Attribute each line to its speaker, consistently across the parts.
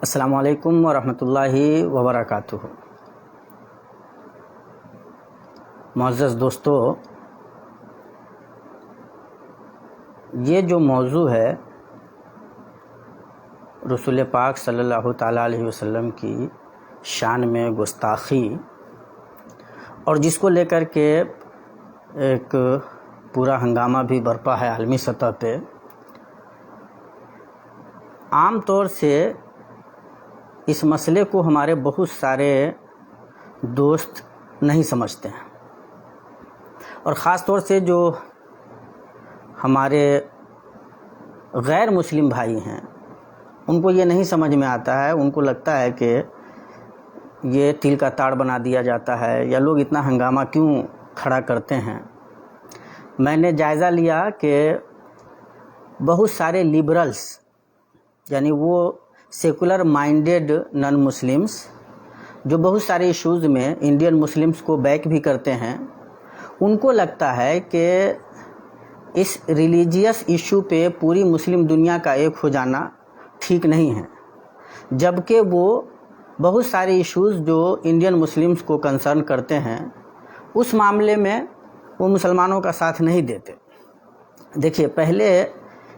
Speaker 1: السلام علیکم ورحمۃ اللہ وبرکاتہ۔ معزز دوستو، یہ جو موضوع ہے رسول پاک صلی اللہ تعالیٰ علیہ وسلم کی شان میں گستاخی، اور جس کو لے کر کے ایک پورا ہنگامہ بھی برپا ہے عالمی سطح پہ، عام طور سے اس مسئلے کو ہمارے بہت سارے دوست نہیں سمجھتے ہیں، اور خاص طور سے جو ہمارے غیر مسلم بھائی ہیں ان کو یہ نہیں سمجھ میں آتا ہے۔ ان کو لگتا ہے کہ یہ تل کا تاڑ بنا دیا جاتا ہے، یا لوگ اتنا ہنگامہ کیوں کھڑا کرتے ہیں۔ میں نے جائزہ لیا کہ بہت سارے لیبرلز، یعنی وہ سیکولر مائنڈڈ نن مسلمز جو بہت سارے ایشوز میں انڈین مسلمز کو بیک بھی کرتے ہیں، ان کو لگتا ہے کہ اس ریلیجیس ایشو پہ پوری مسلم دنیا کا ایک ہو جانا ٹھیک نہیں ہے، جبکہ وہ بہت سارے ایشوز جو انڈین مسلمز کو کنسرن کرتے ہیں اس معاملے میں وہ مسلمانوں کا ساتھ نہیں دیتے۔ دیکھیے، پہلے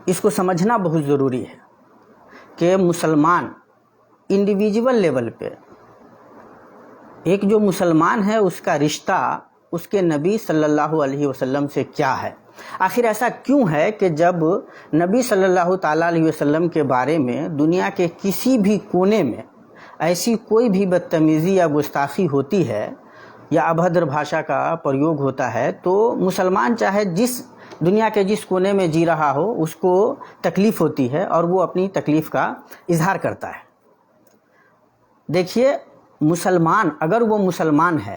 Speaker 1: اس کو سمجھنا بہت ضروری ہے کہ مسلمان انڈیویجول لیول پہ ایک جو مسلمان ہے اس کا رشتہ اس کے نبی صلی اللہ علیہ وسلم سے کیا ہے۔ آخر ایسا کیوں ہے کہ جب نبی صلی اللہ تعالیٰ علیہ وسلم کے بارے میں دنیا کے کسی بھی کونے میں ایسی کوئی بھی بدتمیزی یا گستاخی ہوتی ہے یا ابھدر بھاشا کا پریوگ ہوتا ہے، تو مسلمان چاہے جس دنیا کے جس کونے میں جی رہا ہو اس کو تکلیف ہوتی ہے اور وہ اپنی تکلیف کا اظہار کرتا ہے۔ دیکھیے، مسلمان اگر وہ مسلمان ہے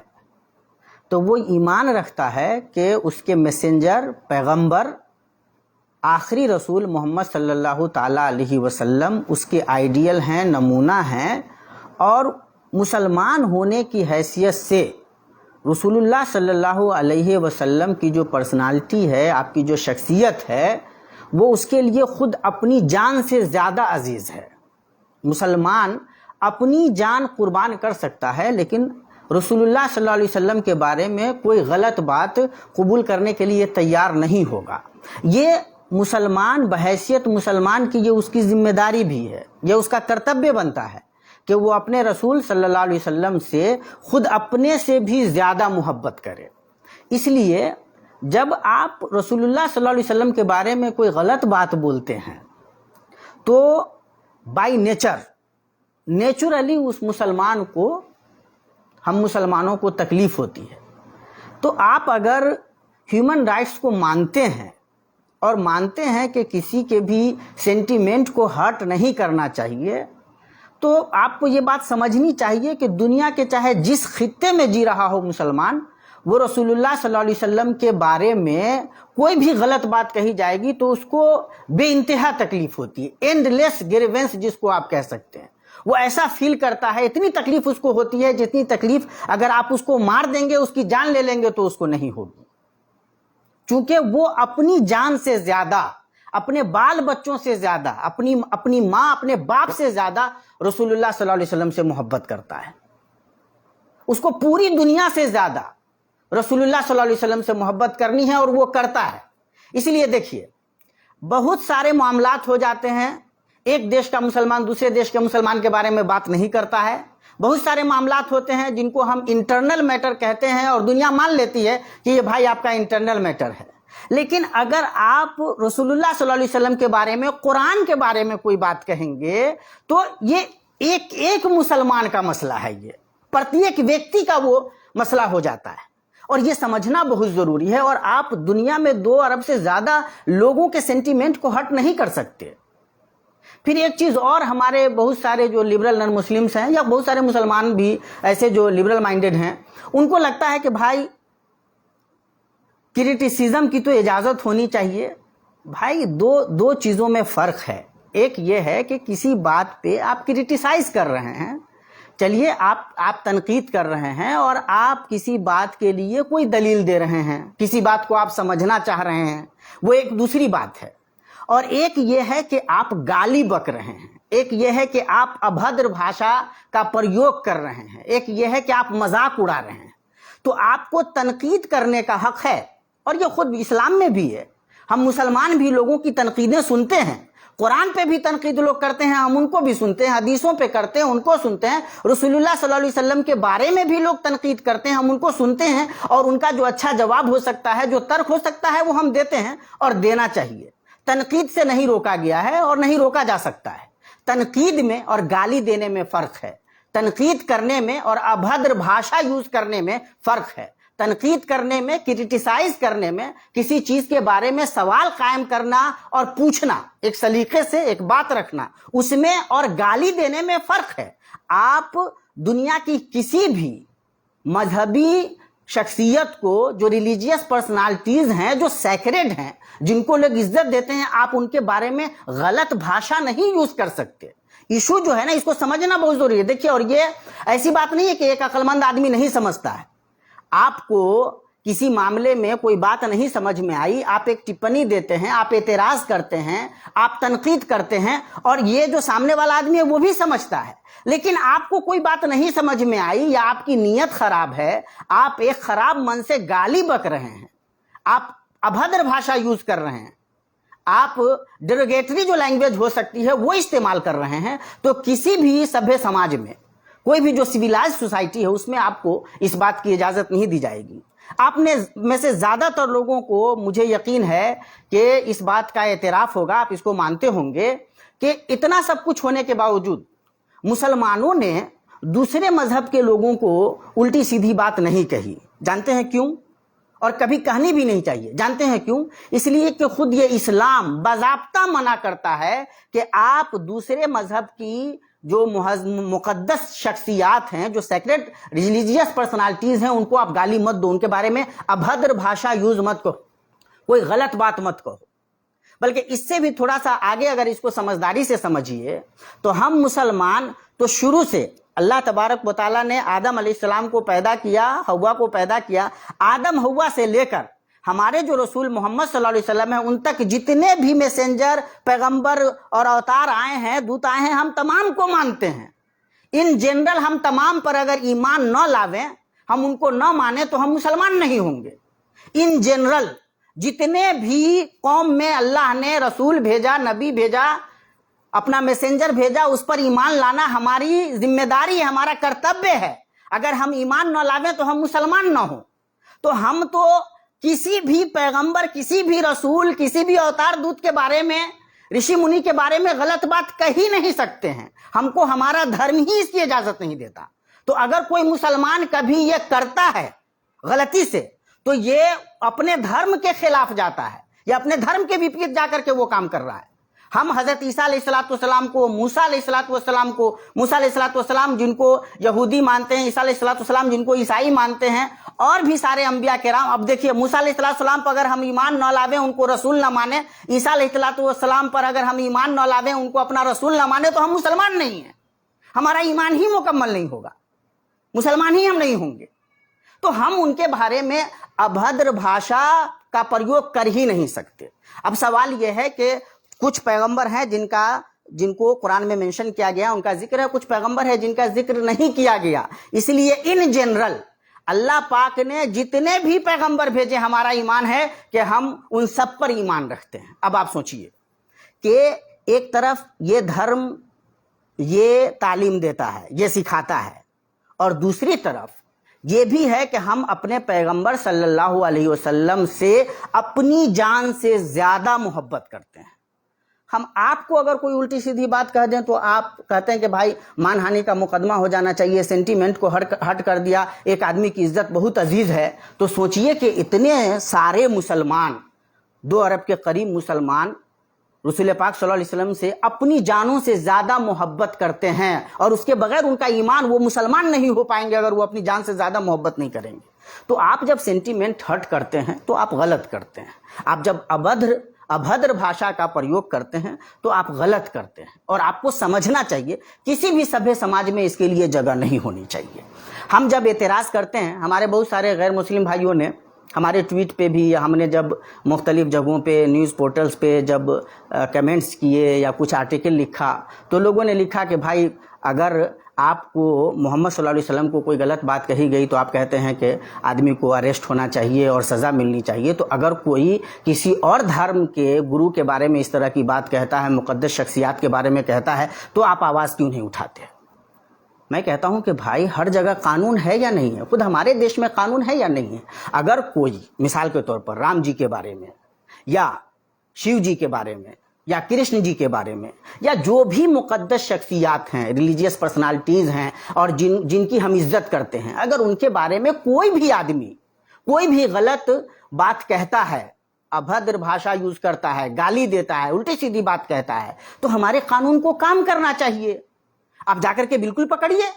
Speaker 1: تو وہ ایمان رکھتا ہے کہ اس کے میسنجر، پیغمبر، آخری رسول محمد صلی اللہ تعالیٰ علیہ وسلم اس کے آئیڈیل ہیں، نمونہ ہیں، اور مسلمان ہونے کی حیثیت سے رسول اللہ صلی اللہ علیہ وسلم کی جو پرسنالٹی ہے، آپ کی جو شخصیت ہے، وہ اس کے لیے خود اپنی جان سے زیادہ عزیز ہے۔ مسلمان اپنی جان قربان کر سکتا ہے، لیکن رسول اللہ صلی اللہ علیہ وسلم کے بارے میں کوئی غلط بات قبول کرنے کے لیے تیار نہیں ہوگا۔ یہ مسلمان بحیثیت مسلمان کی یہ اس کی ذمہ داری بھی ہے، یہ اس کا کرتویہ بنتا ہے کہ وہ اپنے رسول صلی اللہ علیہ وسلم سے خود اپنے سے بھی زیادہ محبت کرے۔ اس لیے جب آپ رسول اللہ صلی اللہ علیہ وسلم کے بارے میں کوئی غلط بات بولتے ہیں تو بائی نیچرلی اس مسلمان کو، ہم مسلمانوں کو تکلیف ہوتی ہے۔ تو آپ اگر ہیومن رائٹس کو مانتے ہیں اور مانتے ہیں کہ کسی کے بھی سینٹیمنٹ کو ہرٹ نہیں کرنا چاہیے، تو آپ کو یہ بات سمجھنی چاہیے کہ دنیا کے چاہے جس خطے میں جی رہا ہو مسلمان، وہ رسول اللہ صلی اللہ علیہ وسلم کے بارے میں کوئی بھی غلط بات کہی جائے گی تو اس کو بے انتہا تکلیف ہوتی ہے، اینڈ لیس گریونس جس کو آپ کہہ سکتے ہیں۔ وہ ایسا فیل کرتا ہے، اتنی تکلیف اس کو ہوتی ہے جتنی تکلیف اگر آپ اس کو مار دیں گے، اس کی جان لے لیں گے تو اس کو نہیں ہوگی، چونکہ وہ اپنی جان سے زیادہ، اپنے بال بچوں سے زیادہ، اپنی ماں، اپنے باپ سے زیادہ رسول اللہ صلی اللہ علیہ وسلم سے محبت کرتا ہے۔ اس کو پوری دنیا سے زیادہ رسول اللہ صلی اللہ علیہ وسلم سے محبت کرنی ہے، اور وہ کرتا ہے۔ اس لیے دیکھیے، بہت سارے معاملات ہو جاتے ہیں، ایک دیش کا مسلمان دوسرے دیش کے مسلمان کے بارے میں بات نہیں کرتا ہے۔ بہت سارے معاملات ہوتے ہیں جن کو ہم انٹرنل میٹر کہتے ہیں، اور دنیا مان لیتی ہے کہ یہ بھائی آپ کا انٹرنل میٹر ہے۔ لیکن اگر آپ رسول اللہ صلی اللہ علیہ وسلم کے بارے میں، قرآن کے بارے میں کوئی بات کہیں گے تو یہ ایک مسلمان کا مسئلہ ہے، یہ پرتیک ویکتی کا وہ مسئلہ ہو جاتا ہے، اور یہ سمجھنا بہت ضروری ہے۔ اور آپ دنیا میں 2 ارب سے زیادہ لوگوں کے سینٹیمنٹ کو ہرٹ نہیں کر سکتے۔ پھر ایک چیز اور، ہمارے بہت سارے جو لبرل نن مسلمس ہیں، یا بہت سارے مسلمان بھی ایسے جو لبرل مائنڈڈ ہیں، ان کو لگتا ہے کہ بھائی کرٹیسزم کی تو اجازت ہونی چاہیے۔ بھائی دو چیزوں میں فرق ہے۔ ایک یہ ہے کہ کسی بات پہ آپ کرٹیسائز کر رہے ہیں، چلیے آپ تنقید کر رہے ہیں اور آپ کسی بات کے لیے کوئی دلیل دے رہے ہیں، کسی بات کو آپ سمجھنا چاہ رہے ہیں، وہ ایک دوسری بات ہے۔ اور ایک یہ ہے کہ آپ گالی بک رہے ہیں، ایک یہ ہے کہ آپ ابھدر بھاشا کا پریوگ کر رہے ہیں، ایک یہ ہے کہ آپ مذاق اڑا رہے ہیں، تو آپ کو تنقید کرنے کا حق ہے، اور یہ خود اسلام میں بھی ہے۔ ہم مسلمان بھی لوگوں کی تنقیدیں سنتے ہیں، قرآن پہ بھی تنقید لوگ کرتے ہیں، ہم ان کو بھی سنتے ہیں، حدیثوں پہ کرتے ہیں، ان کو سنتے ہیں، رسول اللہ صلی اللہ علیہ وسلم کے بارے میں بھی لوگ تنقید کرتے ہیں، ہم ان کو سنتے ہیں، اور ان کا جو اچھا جواب ہو سکتا ہے، جو ترک ہو سکتا ہے، وہ ہم دیتے ہیں اور دینا چاہیے۔ تنقید سے نہیں روکا گیا ہے اور نہیں روکا جا سکتا ہے۔ تنقید میں اور گالی دینے میں فرق ہے، تنقید کرنے میں اور ابھدر بھاشا یوز کرنے میں فرق ہے۔ تنقید کرنے میں، کرٹیسائز کرنے میں، کسی چیز کے بارے میں سوال قائم کرنا اور پوچھنا، ایک سلیقے سے ایک بات رکھنا، اس میں اور گالی دینے میں فرق ہے۔ آپ دنیا کی کسی بھی مذہبی شخصیت کو، جو ریلیجیس پرسنالٹیز ہیں، جو سیکریڈ ہیں، جن کو لوگ عزت دیتے ہیں، آپ ان کے بارے میں غلط بھاشا نہیں یوز کر سکتے۔ ایشو جو ہے نا، اس کو سمجھنا بہت ضروری ہے۔ دیکھیے، اور یہ ایسی بات نہیں ہے کہ ایک عقل مند آدمی نہیں سمجھتا ہے۔ آپ کو کسی معاملے میں کوئی بات نہیں سمجھ میں آئی، آپ ایک ٹپنی دیتے ہیں، آپ اعتراض کرتے ہیں، آپ تنقید کرتے ہیں، اور یہ جو سامنے والا آدمی ہے وہ بھی سمجھتا ہے، لیکن آپ کو کوئی بات نہیں سمجھ میں آئی، یا آپ کی نیت خراب ہے، آپ ایک خراب من سے گالی بک رہے ہیں، آپ ابھدر بھاشا یوز کر رہے ہیں، آپ ڈیروگیٹری جو لینگویج ہو سکتی ہے وہ استعمال کر رہے ہیں، تو کسی بھی سبھے سماج میں، کوئی بھی جو سویلائز سوسائٹی ہے، اس میں آپ کو اس بات کی اجازت نہیں دی جائے گی۔ آپ میں سے زیادہ تر لوگوں کو مجھے یقین ہے کہ اس بات کا اعتراف ہوگا، آپ اس کو مانتے ہوں گے کہ اتنا سب کچھ ہونے کے باوجود مسلمانوں نے دوسرے مذہب کے لوگوں کو الٹی سیدھی بات نہیں کہی۔ جانتے ہیں کیوں؟ اور کبھی کہنی بھی نہیں چاہیے۔ جانتے ہیں کیوں؟ اس لیے کہ خود یہ اسلام باضابطہ منع کرتا ہے کہ آپ دوسرے مذہب کی جو مقدس شخصیات ہیں، جو سیکریٹ ریلیجیس پرسنالٹیز ہیں، ان کو آپ گالی مت دو، ان کے بارے میں ابھدر بھاشا یوز مت کرو، کوئی غلط بات مت کہو۔ بلکہ اس سے بھی تھوڑا سا آگے اگر اس کو سمجھداری سے سمجھیے تو ہم مسلمان تو شروع سے اللہ تبارک و تعالیٰ نے آدم علیہ السلام کو پیدا کیا، حوا کو پیدا کیا، آدم حوا سے لے کر ہمارے جو رسول محمد صلی اللہ علیہ وسلم ہیں ان تک جتنے بھی میسنجر، پیغمبر اور اوتار آئے ہیں، دودت آئے ہیں، ہم تمام کو مانتے ہیں۔ ان جنرل ہم تمام پر اگر ایمان نہ لاویں، ہم ان کو نہ مانیں، تو ہم مسلمان نہیں ہوں گے۔ ان جنرل جتنے بھی قوم میں اللہ نے رسول بھیجا، نبی بھیجا، اپنا میسنجر بھیجا، اس پر ایمان لانا ہماری ذمہ داری ہے، ہمارا کرتبیہ ہے۔ اگر ہم ایمان نہ لاویں تو ہم مسلمان نہ ہوں۔ تو ہم تو کسی بھی پیغمبر، کسی بھی رسول، کسی بھی اوتار دودت کے بارے میں، رشی منی کے بارے میں غلط بات کہی نہیں سکتے ہیں۔ ہم کو ہمارا دھرم ہی اس کی اجازت نہیں دیتا۔ تو اگر کوئی مسلمان کبھی یہ کرتا ہے غلطی سے، تو یہ اپنے دھرم کے خلاف جاتا ہے، یا اپنے دھرم کے وپریت جا کر کے وہ کام کر رہا ہے۔ ہم حضرت عیسیٰ علیہ السلام کو، موسیٰ علیہ السلام کو، موسیٰ علیہ السلام جن کو یہودی مانتے ہیں، عیسیٰ علیہ السلام جن کو عیسائی مانتے ہیں، اور بھی سارے انبیاء کرام۔ اب دیکھیے، موسیٰ علیہ السلام پر اگر ہم ایمان نہ لاویں، ان کو رسول نہ مانیں، عیسیٰ علیہ السلام پر اگر ہم ایمان نہ لاویں، ان کو اپنا رسول نہ مانیں، تو ہم مسلمان نہیں ہیں، ہمارا ایمان ہی مکمل نہیں ہوگا، مسلمان ہی ہم نہیں ہوں گے۔ تو ہم ان کے بارے میں ابھدر بھاشا کا پریوگ کر ہی نہیں سکتے۔ اب سوال یہ ہے کہ کچھ پیغمبر ہیں جن کو قرآن میں منشن کیا گیا، ان کا ذکر ہے، کچھ پیغمبر ہے جن کا ذکر نہیں کیا گیا۔ اس لیے ان جنرل اللہ پاک نے جتنے بھی پیغمبر بھیجے، ہمارا ایمان ہے کہ ہم ان سب پر ایمان رکھتے ہیں۔ اب آپ سوچئے کہ ایک طرف یہ دھرم یہ تعلیم دیتا ہے، یہ سکھاتا ہے، اور دوسری طرف یہ بھی ہے کہ ہم اپنے پیغمبر صلی اللہ علیہ وسلم سے اپنی جان سے زیادہ محبت کرتے ہیں۔ ہم آپ کو اگر کوئی الٹی سیدھی بات کہہ دیں تو آپ کہتے ہیں کہ بھائی مان ہانی کا مقدمہ ہو جانا چاہیے، سینٹیمنٹ کو ہٹ کر دیا، ایک آدمی کی عزت بہت عزیز ہے۔ تو سوچئے کہ اتنے سارے مسلمان، 2 ارب کے قریب مسلمان رسول پاک صلی اللہ علیہ وسلم سے اپنی جانوں سے زیادہ محبت کرتے ہیں، اور اس کے بغیر ان کا ایمان، وہ مسلمان نہیں ہو پائیں گے اگر وہ اپنی جان سے زیادہ محبت نہیں کریں گے۔ تو آپ جب سینٹیمنٹ ہرٹ کرتے ہیں تو آپ غلط کرتے ہیں۔ آپ جب ابھدر بھاشا کا پریوگ کرتے ہیں تو آپ غلط کرتے ہیں، اور آپ کو سمجھنا چاہیے کسی بھی سبھی سماج میں اس کے لیے جگہ نہیں ہونی چاہیے۔ ہم جب اعتراض کرتے ہیں، ہمارے بہت سارے غیر مسلم بھائیوں نے ہمارے ٹویٹ پہ بھی ہم نے جب مختلف جگہوں پہ نیوز پورٹلز پہ جب کمنٹس کیے یا کچھ آرٹیکل لکھا تو لوگوں نے لکھا کہ بھائی اگر آپ کو محمد صلی اللہ علیہ وسلم کو کوئی غلط بات کہی گئی تو آپ کہتے ہیں کہ آدمی کو اریسٹ ہونا چاہیے اور سزا ملنی چاہیے، تو اگر کوئی کسی اور دھرم کے گرو کے بارے میں اس طرح کی بات کہتا ہے، مقدس شخصیات کے بارے میں کہتا ہے، تو آپ آواز کیوں نہیں اٹھاتے؟ میں کہتا ہوں کہ بھائی ہر جگہ قانون ہے یا نہیں ہے؟ خود ہمارے دیش میں قانون ہے یا نہیں ہے؟ اگر کوئی مثال کے طور پر رام جی کے بارے میں یا شیو جی کے بارے میں یا کرشن جی کے بارے میں یا جو بھی مقدس شخصیات ہیں، ریلیجیس پرسنالٹیز ہیں اور جن کی ہم عزت کرتے ہیں، اگر ان کے بارے میں کوئی بھی آدمی کوئی بھی غلط بات کہتا ہے، ابھدر بھاشا یوز کرتا ہے، گالی دیتا ہے، الٹی سیدھی بات کہتا ہے، تو ہمارے قانون کو کام کرنا چاہیے۔ آپ جا کر کے بالکل پکڑیے،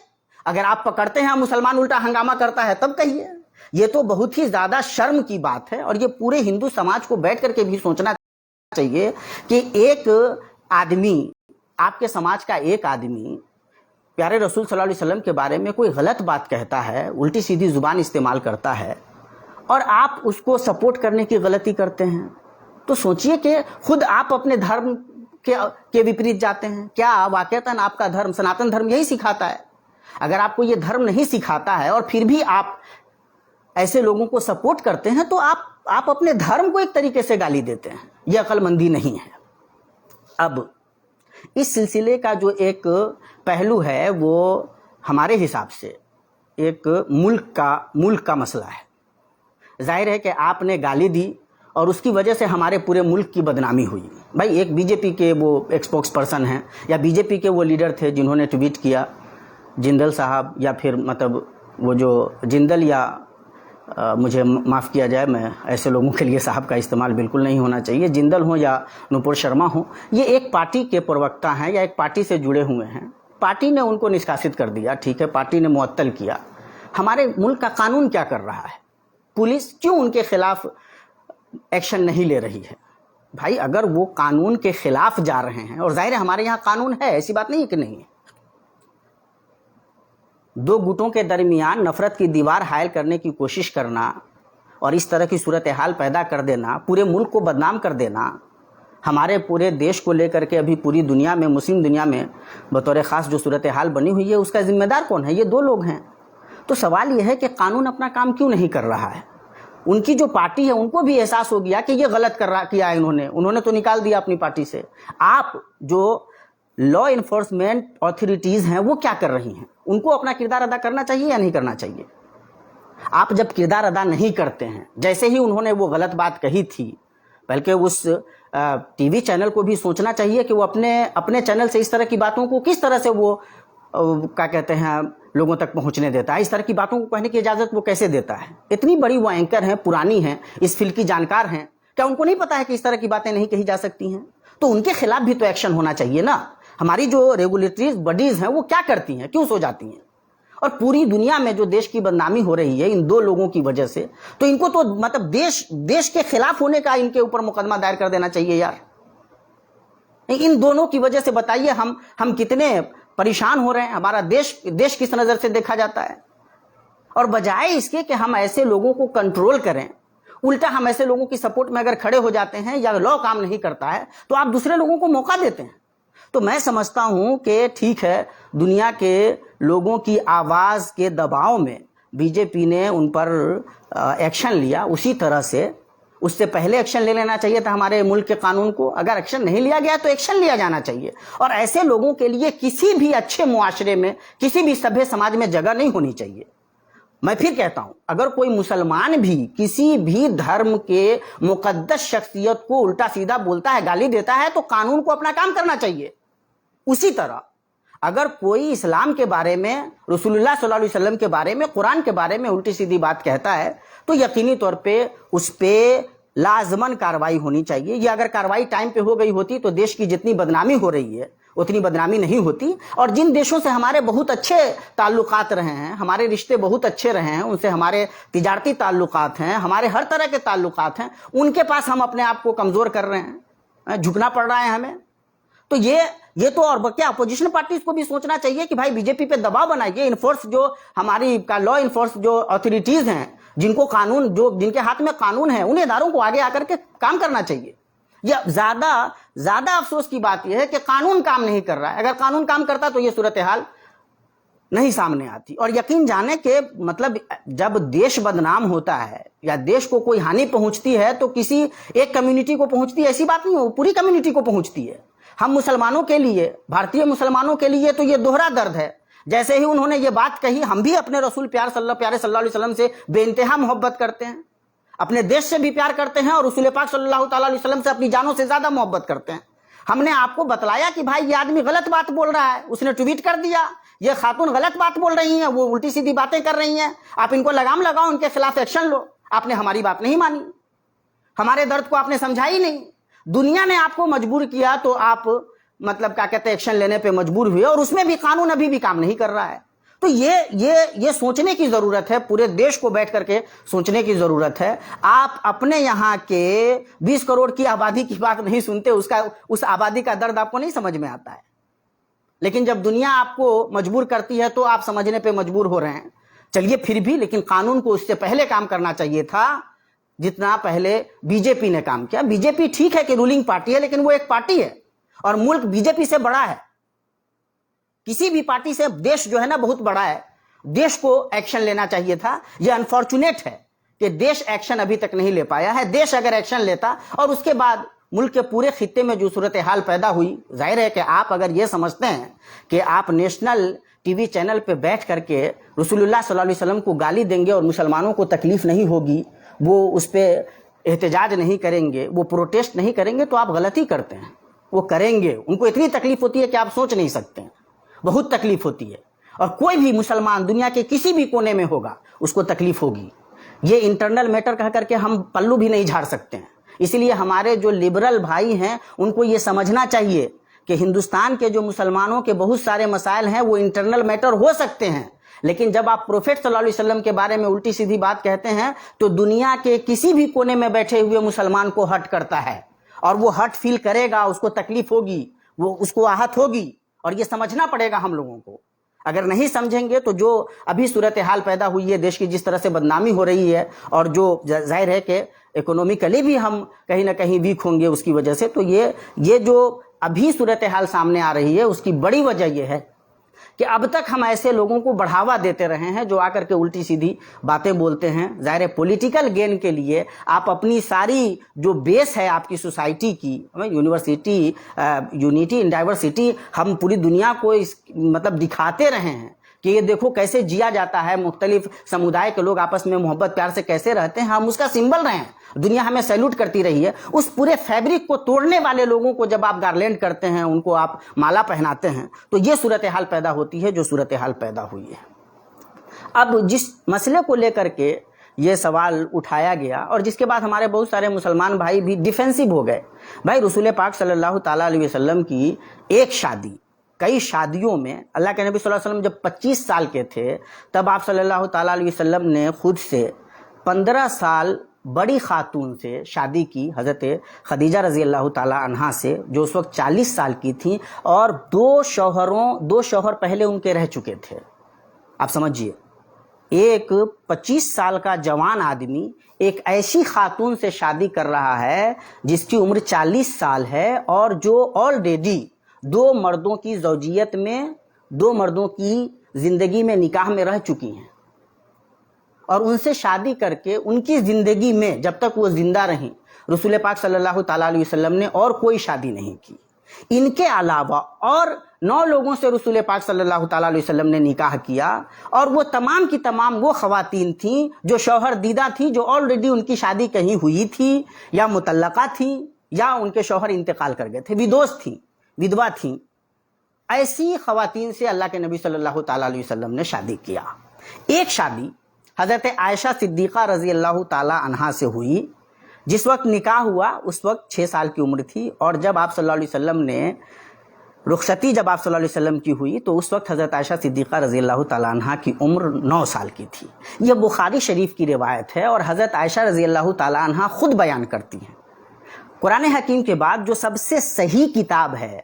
Speaker 1: اگر آپ پکڑتے ہیں مسلمان الٹا ہنگامہ کرتا ہے تب کہیے۔ یہ تو بہت ہی زیادہ شرم کی بات ہے، اور یہ پورے ہندو سماج کو بیٹھ کر کے بھی سوچنا چاہیے کہ ایک آدمی، آپ کے سماج کا ایک آدمی پیارے رسول صلی اللہ علیہ وسلم کے بارے میں کوئی غلط بات کہتا ہے، الٹی سیدھی زبان استعمال کرتا ہے، اور آپ اس کو سپورٹ کرنے کی غلطی کرتے ہیں، تو سوچئے کہ خود آپ اپنے دھرم کے وپریت جاتے ہیں۔ کیا واقعتاً آپ کا دھرم، سناتن دھرم یہی سکھاتا ہے؟ اگر آپ کو یہ دھرم نہیں سکھاتا ہے اور پھر بھی آپ ایسے لوگوں کو سپورٹ کرتے ہیں تو آپ اپنے دھرم کو ایک طریقے سے گالی دیتے ہیں، یہ عقل مندی نہیں ہے۔ اب اس سلسلے کا جو ایک پہلو ہے وہ ہمارے حساب سے ایک ملک کا مسئلہ ہے۔ ظاہر ہے کہ آپ نے گالی دی اور اس کی وجہ سے ہمارے پورے ملک کی بدنامی ہوئی۔ بھائی ایک بی جے پی کے وہ ایک اسپوکس پرسن ہیں یا بی جے پی کے وہ لیڈر تھے جنہوں نے ٹویٹ کیا، جندل صاحب، یا پھر مطلب وہ جو جندل، یا مجھے معاف کیا جائے، میں ایسے لوگوں کے لیے صاحب کا استعمال بالکل نہیں ہونا چاہیے، جندل ہوں یا نپور شرما ہوں، یہ ایک پارٹی کے پروکتا ہیں یا ایک پارٹی سے جڑے ہوئے ہیں۔ پارٹی نے ان کو نشکاست کر دیا، ٹھیک ہے، پارٹی نے معطل کیا۔ ہمارے ملک کا قانون کیا کر رہا ہے؟ پولیس کیوں ان کے خلاف ایکشن نہیں لے رہی ہے؟ بھائی اگر وہ قانون کے خلاف جا رہے ہیں، اور ظاہر ہے ہمارے یہاں قانون ہے، ایسی بات نہیں کہ نہیں ہے، دو گٹوں کے درمیان نفرت کی دیوار حائل کرنے کی کوشش کرنا اور اس طرح کی صورتحال پیدا کر دینا، پورے ملک کو بدنام کر دینا، ہمارے پورے دیش کو لے کر کے ابھی پوری دنیا میں، مسلم دنیا میں بطور خاص جو صورتحال بنی ہوئی ہے، اس کا ذمہ دار کون ہے؟ یہ دو لوگ ہیں۔ تو سوال یہ ہے کہ قانون اپنا کام کیوں نہیں کر رہا ہے؟ ان کی جو پارٹی ہے ان کو بھی احساس ہو گیا کہ یہ غلط کیا ہے، انہوں نے تو نکال دیا اپنی پارٹی سے۔ آپ جو لا انفورسمنٹ اتھارٹیز ہیں وہ کیا کر رہی ہیں؟ ان کو اپنا کردار ادا کرنا چاہیے یا نہیں کرنا چاہیے؟ آپ جب کردار ادا نہیں کرتے ہیں، جیسے ہی انہوں نے وہ غلط بات کہی تھی، بلکہ اس ٹی وی چینل کو بھی سوچنا چاہیے کہ وہ اپنے چینل سے اس طرح کی باتوں کو کس طرح سے وہ کیا کہتے ہیں لوگوں تک پہنچنے دیتا ہے، اس طرح کی باتوں کو کہنے کی اجازت وہ کیسے دیتا ہے؟ اتنی بڑی وہ اینکر ہیں، پرانی ہیں، اس فیلڈ کی جانکار ہیں، کیا ان کو نہیں پتا ہے کہ اس طرح کی باتیں نہیں کہی جا سکتی ہیں؟ تو ان کے خلاف بھی تو ایکشن ہونا چاہیے نا۔ ہماری جو ریگولیٹریز باڈیز ہیں وہ کیا کرتی ہیں؟ کیوں سو جاتی ہیں؟ اور پوری دنیا میں جو دیش کی بدنامی ہو رہی ہے ان دو لوگوں کی وجہ سے، تو ان کو تو مطلب دیش کے خلاف ہونے کا ان کے اوپر مقدمہ دائر کر دینا چاہیے یار۔ ان دونوں کی وجہ سے بتائیے ہم کتنے پریشان ہو رہے ہیں، ہمارا دیش کس نظر سے دیکھا جاتا ہے۔ اور بجائے اس کے کہ ہم ایسے لوگوں کو کنٹرول کریں، الٹا ہم ایسے لوگوں کی سپورٹ میں اگر کھڑے ہو جاتے ہیں یا لا کام نہیں کرتا ہے تو آپ دوسرے لوگوں کو موقع دیتے ہیں۔ تو میں سمجھتا ہوں کہ ٹھیک ہے، دنیا کے لوگوں کی آواز کے دباؤ میں بی جے پی نے ان پر ایکشن لیا، اسی طرح سے اس سے پہلے ایکشن لے لینا چاہیے تھا ہمارے ملک کے قانون کو۔ اگر ایکشن نہیں لیا گیا تو ایکشن لیا جانا چاہیے، اور ایسے لوگوں کے لیے کسی بھی اچھے معاشرے میں، کسی بھی سبھی سماج میں جگہ نہیں ہونی چاہیے۔ میں پھر کہتا ہوں، اگر کوئی مسلمان بھی کسی بھی دھرم کے مقدس شخصیت کو الٹا سیدھا بولتا ہے، گالی دیتا ہے، تو قانون کو اپنا کام کرنا چاہیے۔ اسی طرح اگر کوئی اسلام کے بارے میں، رسول اللہ صلی اللہ علیہ وسلم کے بارے میں، قرآن کے بارے میں الٹی سیدھی بات کہتا ہے تو یقینی طور پہ اس پہ لازماً کارروائی ہونی چاہیے۔ یہ اگر کارروائی ٹائم پہ ہو گئی ہوتی تو دیش کی جتنی بدنامی ہو رہی ہے اتنی بدنامی نہیں ہوتی، اور جن دیشوں سے ہمارے بہت اچھے تعلقات رہے ہیں، ہمارے رشتے بہت اچھے رہے ہیں، ان سے ہمارے تجارتی تعلقات ہیں، ہمارے ہر طرح کے تعلقات ہیں، ان کے پاس ہم اپنے آپ کو کمزور کر رہے ہیں، جھکنا پڑ رہا ہے ہمیں۔ تو یہ تو، اور کیا اپوزیشن پارٹیز کو بھی سوچنا چاہیے کہ بھائی بی جے پی پہ دباؤ بنائیے، انفورس جو ہماری لا انفورس جو اتھارٹیز ہیں، جن کو قانون، جن کے ہاتھ میں قانون ہے، ان اداروں کو آگے آ کر کے کام کرنا چاہیے۔ یہ زیادہ افسوس کی بات یہ ہے کہ قانون کام نہیں کر رہا ہے۔ اگر قانون کام کرتا تو یہ صورتحال نہیں سامنے آتی۔ اور یقین جانے کہ مطلب جب دیش بدنام ہوتا ہے یا دیش کو کوئی ہانی پہنچتی ہے تو کسی ایک کمیونٹی کو پہنچتی ہے، ایسی بات نہیں ہو، پوری کمیونٹی کو پہنچتی ہے۔ ہم مسلمانوں کے لیے، بھارتیہ مسلمانوں کے لیے تو یہ دوہرا درد ہے۔ جیسے ہی انہوں نے یہ بات کہی، ہم بھی اپنے رسول پیارے صلی اللہ علیہ وسلم سے بے انتہا محبت کرتے ہیں، اپنے دیش سے بھی پیار کرتے ہیں، اور رسول پاک صلی اللہ تعالیٰ علیہ وسلم سے اپنی جانوں سے زیادہ محبت کرتے ہیں۔ ہم نے آپ کو بتلایا کہ بھائی یہ آدمی غلط بات بول رہا ہے، اس نے ٹویٹ کر دیا، یہ خاتون غلط بات بول رہی ہیں، وہ الٹی سیدھی باتیں کر رہی ہیں، آپ ان کو لگام لگاؤ، ان کے خلاف ایکشن لو۔ آپ نے ہماری بات نہیں مانی، ہمارے درد کو آپ نے سمجھا ہی نہیں۔ دنیا نے آپ کو مجبور کیا تو آپ مطلب کیا کہتے ہیں ایکشن لینے پہ مجبور ہوئے، اور اس میں بھی قانون ابھی بھی کام نہیں کر رہا ہے۔ تو یہ سوچنے کی ضرورت ہے، پورے دیش کو بیٹھ کر کے سوچنے کی ضرورت ہے۔ آپ اپنے یہاں کے 20 کروڑ کی آبادی کی بات نہیں سنتے، اس آبادی کا درد آپ کو نہیں سمجھ میں آتا ہے، لیکن جب دنیا آپ کو مجبور کرتی ہے تو آپ سمجھنے پہ مجبور ہو رہے ہیں۔ چلیے پھر بھی، لیکن قانون کو اس سے پہلے کام کرنا چاہیے تھا جتنا پہلے بی جے پی نے کام کیا۔ بی جے پی ٹھیک ہے کہ رولنگ پارٹی ہے، لیکن وہ ایک پارٹی ہے، اور ملک بی جے پی سے بڑا ہے۔ کسی بھی پارٹی سے دیش جو ہے نا بہت بڑا ہے، دیش کو ایکشن لینا چاہیے تھا۔ یہ انفارچونیٹ ہے کہ دیش ایکشن ابھی تک نہیں لے پایا ہے۔ دیش اگر ایکشن لیتا، اور اس کے بعد ملک کے پورے خطے میں جو صورتحال پیدا ہوئی، ظاہر ہے کہ آپ اگر یہ سمجھتے ہیں کہ آپ نیشنل ٹی وی چینل پہ بیٹھ کر کے رسول اللہ صلی اللہ علیہ وسلم کو گالی دیں گے اور مسلمانوں کو تکلیف نہیں ہوگی، وہ اس پہ احتجاج نہیں کریں گے، وہ پروٹیسٹ نہیں کریں گے، تو آپ غلطی کرتے ہیں۔ وہ کریں گے، ان کو اتنی تکلیف ہوتی ہے کہ آپ سوچ نہیں سکتے ہیں، بہت تکلیف ہوتی ہے، اور کوئی بھی مسلمان دنیا کے کسی بھی کونے میں ہوگا اس کو تکلیف ہوگی۔ یہ انٹرنل میٹر کہہ کر کے ہم پلو بھی نہیں جھاڑ سکتے ہیں۔ اس لیے ہمارے جو لبرل بھائی ہیں ان کو یہ سمجھنا چاہیے کہ ہندوستان کے جو مسلمانوں کے بہت سارے مسائل ہیں وہ انٹرنل میٹر ہو سکتے ہیں، لیکن جب آپ پروفیٹ صلی اللہ علیہ وسلم کے بارے میں الٹی سیدھی بات کہتے ہیں تو دنیا کے کسی بھی کونے میں بیٹھے ہوئے مسلمان کو ہرٹ کرتا ہے، اور وہ ہرٹ فیل کرے گا، اس کو تکلیف ہوگی، وہ اس کو آہت ہوگی، اور یہ سمجھنا پڑے گا ہم لوگوں کو۔ اگر نہیں سمجھیں گے تو جو ابھی صورتحال پیدا ہوئی ہے، دیش کی جس طرح سے بدنامی ہو رہی ہے، اور جو ظاہر ہے کہ اکنومیکلی بھی ہم کہیں نہ کہیں ویک ہوں گے اس کی وجہ سے، تو یہ جو ابھی صورتحال سامنے آ رہی ہے اس کی بڑی وجہ یہ ہے کہ اب تک ہم ایسے لوگوں کو بڑھاوا دیتے رہے ہیں جو آ کر کے الٹی سیدھی باتیں بولتے ہیں۔ ظاہر ہے پولیٹیکل گین کے لیے آپ اپنی ساری جو بیس ہے آپ کی سوسائٹی کی، یونیورسٹی، یونٹی ان ڈائیورسٹی، ہم پوری دنیا کو مطلب دکھاتے رہے ہیں کہ یہ دیکھو کیسے جیا جاتا ہے، مختلف سمودائے کے لوگ آپس میں محبت پیار سے کیسے رہتے ہیں، ہم اس کا سمبل رہے ہیں، دنیا ہمیں سیلوٹ کرتی رہی ہے۔ اس پورے فیبرک کو توڑنے والے لوگوں کو جب آپ گارلینڈ کرتے ہیں، ان کو آپ مالا پہناتے ہیں، تو یہ صورتحال پیدا ہوتی ہے جو صورتحال پیدا ہوئی ہے۔ اب جس مسئلے کو لے کر کے یہ سوال اٹھایا گیا، اور جس کے بعد ہمارے بہت سارے مسلمان بھائی بھی ڈیفینسو ہو گئے، بھائی رسول پاک صلی اللہ تعالیٰ علیہ وسلم کی ایک شادی، کئی شادیوں میں اللہ کے نبی صلی اللہ علیہ وسلم جب 25 سال کے تھے تب آپ صلی اللہ تعالیٰ علیہ وسلم نے خود سے 15 سال بڑی خاتون سے شادی کی، حضرت خدیجہ رضی اللہ تعالیٰ عنہا سے، جو اس وقت 40 سال کی تھیں، اور دو شوہر پہلے ان کے رہ چکے تھے۔ آپ سمجھیے، ایک 25 سال کا جوان آدمی ایک ایسی خاتون سے شادی کر رہا ہے جس کی عمر 40 سال ہے، اور جو آلریڈی دو مردوں کی زوجیت میں، دو مردوں کی زندگی میں نکاح میں رہ چکی ہیں، اور ان سے شادی کر کے ان کی زندگی میں جب تک وہ زندہ رہیں رسول پاک صلی اللہ تعالیٰ علیہ وسلم نے اور کوئی شادی نہیں کی۔ ان کے علاوہ اور 9 لوگوں سے رسول پاک صلی اللہ تعالیٰ علیہ وسلم نے نکاح کیا، اور وہ تمام کی تمام وہ خواتین تھیں جو شوہر دیدہ تھیں، جو آلریڈی ان کی شادی کہیں ہوئی تھی، یا مطلقہ تھیں، یا ان کے شوہر انتقال کر گئے تھے، ودوس تھیں، ودوا تھیں۔ ایسی خواتین سے اللہ کے نبی صلی اللہ تعالیٰ علیہ وسلم نے شادی کیا۔ ایک شادی حضرت عائشہ صدیقہ رضی اللہ تعالیٰ عنہا سے ہوئی، جس وقت نکاح ہوا اس وقت 6 سال کی عمر تھی، اور جب آپ صلی اللہ علیہ وسلم نے رخصتی جب آپ صلی اللہ علیہ وسلم کی ہوئی تو اس وقت حضرت عائشہ صدیقہ رضی اللہ تعالیٰ عنہا کی عمر 9 سال کی تھی۔ یہ بخاری شریف کی روایت ہے، اور حضرت عائشہ رضی اللہ تعالیٰ عنہا خود بیان کرتی ہیں۔ قرآن حکیم کے بعد جو سب سے صحیح کتاب ہے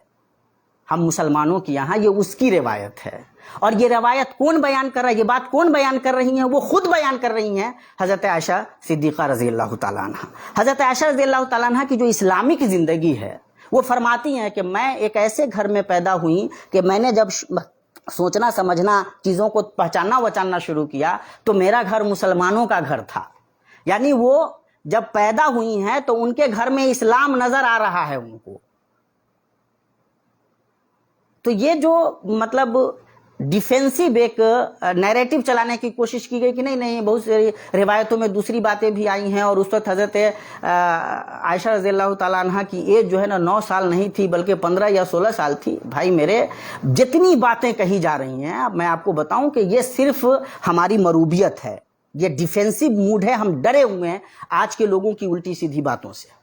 Speaker 1: ہم مسلمانوں کی یہاں، یہ اس کی روایت ہے۔ اور یہ روایت کون بیان کر رہا ہے، یہ بات کون بیان کر رہی ہیں؟ وہ خود بیان کر رہی ہیں حضرت عائشہ صدیقہ رضی اللہ تعالیٰ عنہ۔ حضرت عائشہ رضی اللہ تعالیٰ عنہ کی جو اسلامک زندگی ہے، وہ فرماتی ہیں کہ میں ایک ایسے گھر میں پیدا ہوئی کہ میں نے جب سوچنا سمجھنا، چیزوں کو پہچاننا وچاننا شروع کیا تو میرا گھر مسلمانوں کا گھر تھا۔ یعنی وہ جب پیدا ہوئی ہیں تو ان کے گھر میں اسلام نظر آ رہا ہے ان کو۔ تو یہ جو مطلب ڈیفینسو ایک نیریٹو چلانے کی کوشش کی گئی کہ نہیں بہت ساری روایتوں میں دوسری باتیں بھی آئی ہیں، اور اس وقت حضرت عائشہ رضی اللہ تعالیٰ عنہ کی ایج جو ہے نا 9 سال نہیں تھی بلکہ 15 یا 16 سال تھی۔ بھائی میرے، جتنی باتیں کہی جا رہی ہیں میں آپ کو بتاؤں کہ یہ صرف ہماری مروبیت ہے، یہ ڈیفینسو موڈ ہے، ہم ڈرے ہوئے ہیں آج کے لوگوں کی الٹی سیدھی باتوں سے۔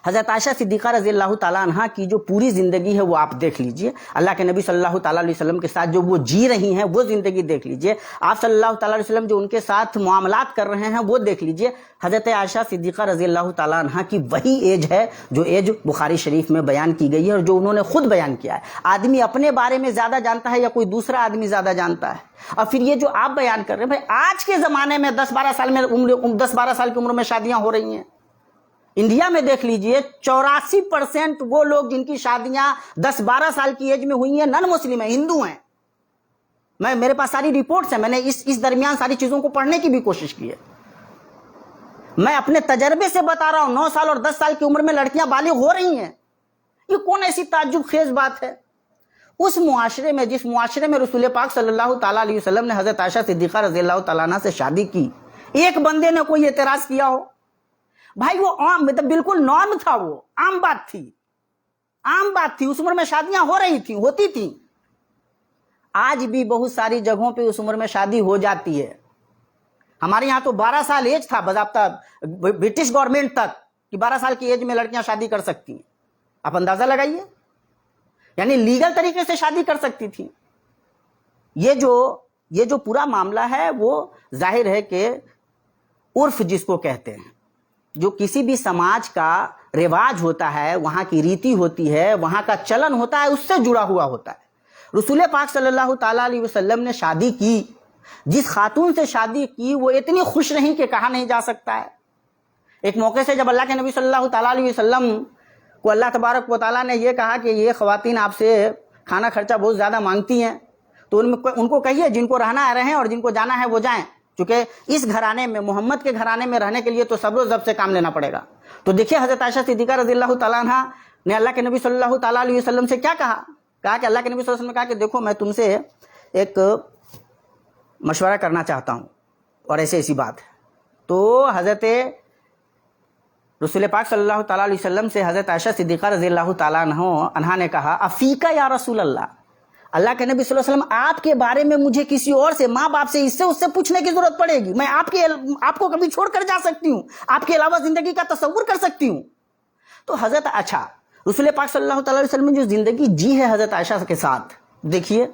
Speaker 1: حضرت عائشہ صدیقہ رضی اللہ تعالیٰ عنہ کی جو پوری زندگی ہے وہ آپ دیکھ لیجئے، اللہ کے نبی صلی اللہ تعالیٰ علیہ وسلم کے ساتھ جو وہ جی رہی ہیں وہ زندگی دیکھ لیجئے، آپ صلی اللہ تعالیٰ علیہ وسلم جو ان کے ساتھ معاملات کر رہے ہیں وہ دیکھ لیجئے۔ حضرت عائشہ صدیقہ رضی اللہ تعالیٰ عنہ کی وہی ایج ہے جو ایج بخاری شریف میں بیان کی گئی ہے اور جو انہوں نے خود بیان کیا ہے۔ آدمی اپنے بارے میں زیادہ جانتا ہے یا کوئی دوسرا آدمی زیادہ جانتا ہے؟ اور پھر یہ جو آپ بیان کر رہے ہیں، بھائی آج کے زمانے میں 10-12 سال کی عمر میں شادیاں ہو رہی ہیں۔ انڈیا میں دیکھ لیجئے 84% وہ لوگ جن کی شادیاں 10-12 سال کی ایج میں ہوئی ہیں نن مسلم ہیں، ہندو ہیں۔ میرے پاس ساری رپورٹس ہیں، میں نے اس درمیان ساری چیزوں کو پڑھنے کی بھی کوشش کی ہے۔ میں اپنے تجربے سے بتا رہا ہوں، 9 سال اور 10 سال کی عمر میں لڑکیاں بالغ ہو رہی ہیں۔ یہ کون ایسی تعجب خیز بات ہے؟ اس معاشرے میں، جس معاشرے میں رسول پاک صلی اللہ تعالیٰ علیہ وسلم نے حضرت عائشہ صدیقہ رضی اللہ تعالیٰ عنہ سے شادی کی، ایک بندے نے کوئی اعتراض کیا ہو؟ بھائی وہ عام، مطلب بالکل نارم تھا، وہ عام بات تھی، عام بات تھی، اس عمر میں شادیاں ہو رہی تھیں، ہوتی تھیں۔ آج بھی بہت ساری جگہوں پہ اس عمر میں شادی ہو جاتی ہے۔ ہمارے یہاں تو 12 سال ایج تھا باضابطہ برٹش گورنمنٹ تک کہ 12 سال کی ایج میں لڑکیاں شادی کر سکتی ہیں۔ آپ اندازہ لگائیے، یعنی لیگل طریقے سے شادی کر سکتی تھی۔ یہ جو پورا معاملہ ہے وہ ظاہر ہے کہ عرف جس کو کہتے ہیں، جو کسی بھی سماج کا رواج ہوتا ہے، وہاں کی ریتی ہوتی ہے، وہاں کا چلن ہوتا ہے، اس سے جڑا ہوا ہوتا ہے۔ رسول پاک صلی اللہ تعالیٰ علیہ وسلم نے شادی کی، جس خاتون سے شادی کی وہ اتنی خوش رہیں کہ کہا نہیں جا سکتا ہے۔ ایک موقع سے جب اللہ کے نبی صلی اللہ تعالیٰ علیہ وسلم کو اللہ تبارک و تعالیٰ نے یہ کہا کہ یہ خواتین آپ سے کھانا خرچہ بہت زیادہ مانگتی ہیں، تو ان کو کہیے جن کو رہنا ہے رہیں اور جن کو جانا ہے وہ جائیں، چونکہ اس گھرانے میں، محمد کے گھرانے میں رہنے کے لیے تو صبر و ضبط سے کام لینا پڑے گا۔ تو دیکھیے حضرت عائشہ صدیقہ رضی اللہ تعالیٰ عنہ نے اللہ کے نبی صلی اللہ تعالیٰ علیہ وسلم سے کیا کہا کہ اللہ کے نبی صلی اللہ علیہ وسلم نے کہا کہ دیکھو میں تم سے ایک مشورہ کرنا چاہتا ہوں اور ایسی بات ہے۔ تو حضرت رسول پاک صلی اللہ تعالیٰ علیہ وسلم سے حضرت عائشہ صدیقہ رضی اللہ تعالیٰ عنہ نے کہا افیکا یا رسول اللہ کے نبی صلی اللہ علیہ وسلم آپ کے بارے میں مجھے کسی اور سے، ماں باپ سے، اس سے پوچھنے کی ضرورت پڑے گی؟ میں آپ کو کبھی چھوڑ کر جا سکتی ہوں، آپ کے علاوہ زندگی کا تصور کر سکتی ہوں؟ تو حضرت رسول پاک صلی اللہ تعالیٰ علیہ وسلم نے جو زندگی جی ہے حضرت عائشہ کے ساتھ، دیکھیے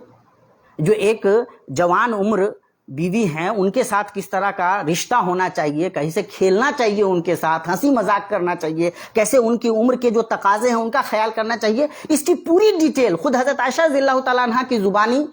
Speaker 1: جو ایک جوان عمر بیوی ہیں ان کے ساتھ کس طرح کا رشتہ ہونا چاہیے، کیسے کھیلنا چاہیے ان کے ساتھ، ہنسی مذاق کرنا چاہیے، کیسے ان کی عمر کے جو تقاضے ہیں ان کا خیال کرنا چاہیے، اس کی پوری ڈیٹیل خود حضرت عائشہ رضی اللہ تعالیٰ عنہ کی زبانی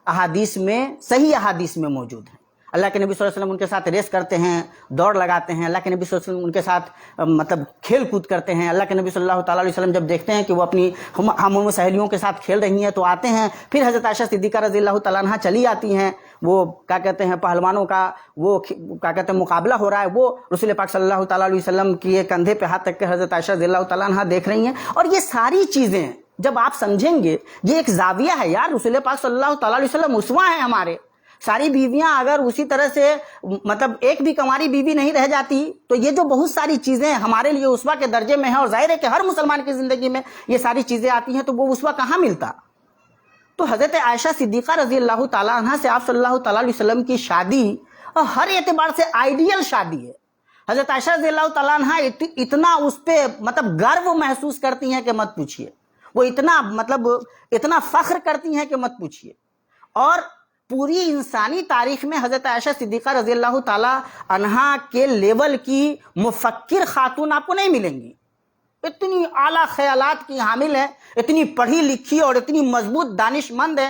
Speaker 1: احادیث میں، صحیح احادیث میں موجود ہیں۔ اللہ کے نبی صلی اللہ علیہ وسلم ان کے ساتھ ریس کرتے ہیں، دوڑ لگاتے ہیں، اللہ کے نبی صلی اللہ علیہ وسلم ان کے ساتھ مطلب کھیل کود کرتے ہیں۔ اللہ کے نبی صلی اللہ تعالیٰ علیہ وسلم جب دیکھتے ہیں کہ وہ اپنی ہم سہیلیوں کے ساتھ کھیل رہی ہیں تو آتے ہیں، پھر حضرت عائشہ صدیقہ رضی اللہ تعالیٰ عنہ چلی آتی ہیں، وہ کیا کہتے ہیں پہلوانوں کا وہ کیا کہتے ہیں مقابلہ ہو رہا ہے، وہ رسول پاک صلی اللہ تعالیٰ علیہ وسلم کی کندھے پہ ہاتھ رکھ کے حضرت عائشہ رضی اللہ تعالیٰ عنہ دیکھ رہی ہیں۔ اور یہ ساری چیزیں جب آپ سمجھیں گے، یہ ایک زاویہ ہے یار، رسول پاک صلی اللہ تعالیٰ علیہ وسلم اسوہ ہیں ہمارے۔ ساری بیویاں اگر اسی طرح سے مطلب ایک بھی کنواری بیوی نہیں رہ جاتی تو یہ جو بہت ساری چیزیں ہمارے لیے اسوہ کے درجے میں ہیں، اور ظاہر ہے کہ ہر مسلمان کی زندگی میں یہ ساری چیزیں آتی ہیں، تو وہ اسوہ کہاں ملتا؟ تو حضرت عائشہ صدیقہ رضی اللہ تعالیٰ عنہ سے آپ صلی اللہ تعالیٰ علیہ وسلم کی شادی ہر اعتبار سے آئیڈیل شادی ہے۔ حضرت عائشہ رضی اللہ تعالیٰ عنہ اتنا اس پہ مطلب گرو محسوس کرتی ہیں کہ مت پوچھیے، وہ اتنا فخر کرتی ہیں کہ مت پوچھیے۔ اور پوری انسانی تاریخ میں حضرت عائشہ صدیقہ رضی اللہ تعالیٰ عنہ کے لیول کی مفکر خاتون آپ کو نہیں ملیں گی، اتنی اعلیٰ خیالات کی حامل ہے، اتنی پڑھی لکھی اور اتنی مضبوط دانش مند ہے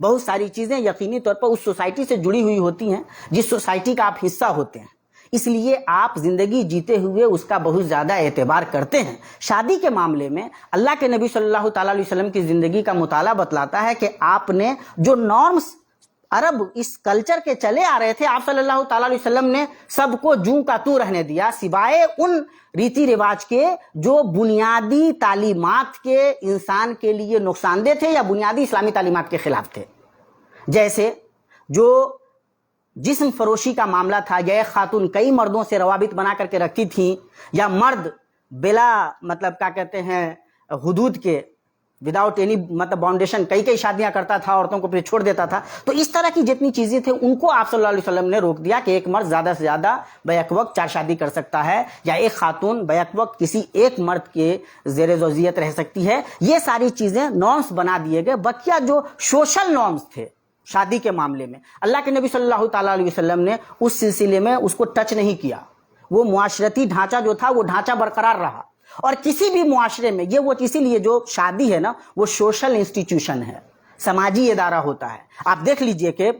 Speaker 1: بہت ساری چیزیں یقینی طور پر اس سوسائٹی سے جڑی ہوئی ہوتی ہیں جس سوسائٹی کا آپ حصہ ہوتے ہیں، اس لیے آپ زندگی جیتے ہوئے اس کا بہت زیادہ اعتبار کرتے ہیں۔ شادی کے معاملے میں اللہ کے نبی صلی اللہ تعالیٰ علیہ وسلم کی زندگی کا مطالعہ بتلاتا ہے کہ آپ نے جو نارمز عرب اس کلچر کے چلے آ رہے تھے، آپ صلی اللہ تعالیٰ علیہ وسلم نے سب کو جوں کا توں رہنے دیا، سوائے ان ریتی رواج کے جو بنیادی تعلیمات کے انسان کے لیے نقصان دہ تھے یا بنیادی اسلامی تعلیمات کے خلاف تھے۔ جیسے جو جسم فروشی کا معاملہ تھا، یا ایک خاتون کئی مردوں سے روابط بنا کر کے رکھتی تھیں، یا مرد بلا کیا کہتے ہیں حدود کے وداؤٹ اینی باؤنڈیشن کئی شادیاں کرتا تھا، عورتوں کو پھر چھوڑ دیتا تھا، تو اس طرح کی جتنی چیزیں تھیں ان کو آپ صلی اللہ علیہ وسلم نے روک دیا کہ ایک مرد زیادہ سے زیادہ بیک وقت 4 شادی کر سکتا ہے، یا ایک خاتون بیک وقت کسی ایک مرد کے زیر زوجیت رہ سکتی ہے۔ یہ ساری چیزیں نارمز بنا دیے گئے۔ بقیہ جو سوشل نارمز تھے شادی کے معاملے میں، اللہ کے نبی صلی اللہ تعالیٰ علیہ وسلم نے اس سلسلے میں اس کو ٹچ نہیں کیا۔ وہ معاشرتی ڈھانچہ جو تھا وہ ڈھانچہ برقرار رہا، اور کسی بھی معاشرے میں یہ وہ اسی لیے جو شادی ہے نا وہ سوشل انسٹیٹیوشن ہے، سماجی ادارہ ہوتا ہے۔ آپ دیکھ لیجئے کہ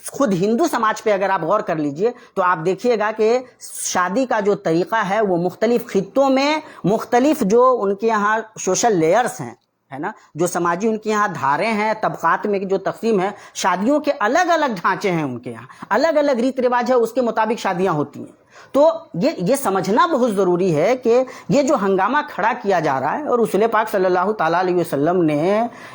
Speaker 1: خود ہندو سماج پہ اگر آپ غور کر لیجئے تو آپ دیکھیے گا کہ شادی کا جو طریقہ ہے وہ مختلف خطوں میں مختلف جو ان کے یہاں سوشل لیئرز ہیں، ہے نا، جو سماجی ان کے یہاں دھاریں ہیں، طبقات میں جو تقسیم ہے، شادیوں کے الگ الگ ڈھانچے ہیں، ان کے یہاں الگ الگ ریت رواج ہے، اس کے مطابق شادیاں ہوتی ہیں۔ تو یہ سمجھنا بہت ضروری ہے کہ یہ جو ہنگامہ کھڑا کیا جا رہا ہے، اور رسول پاک صلی اللہ تعالیٰ علیہ وسلم نے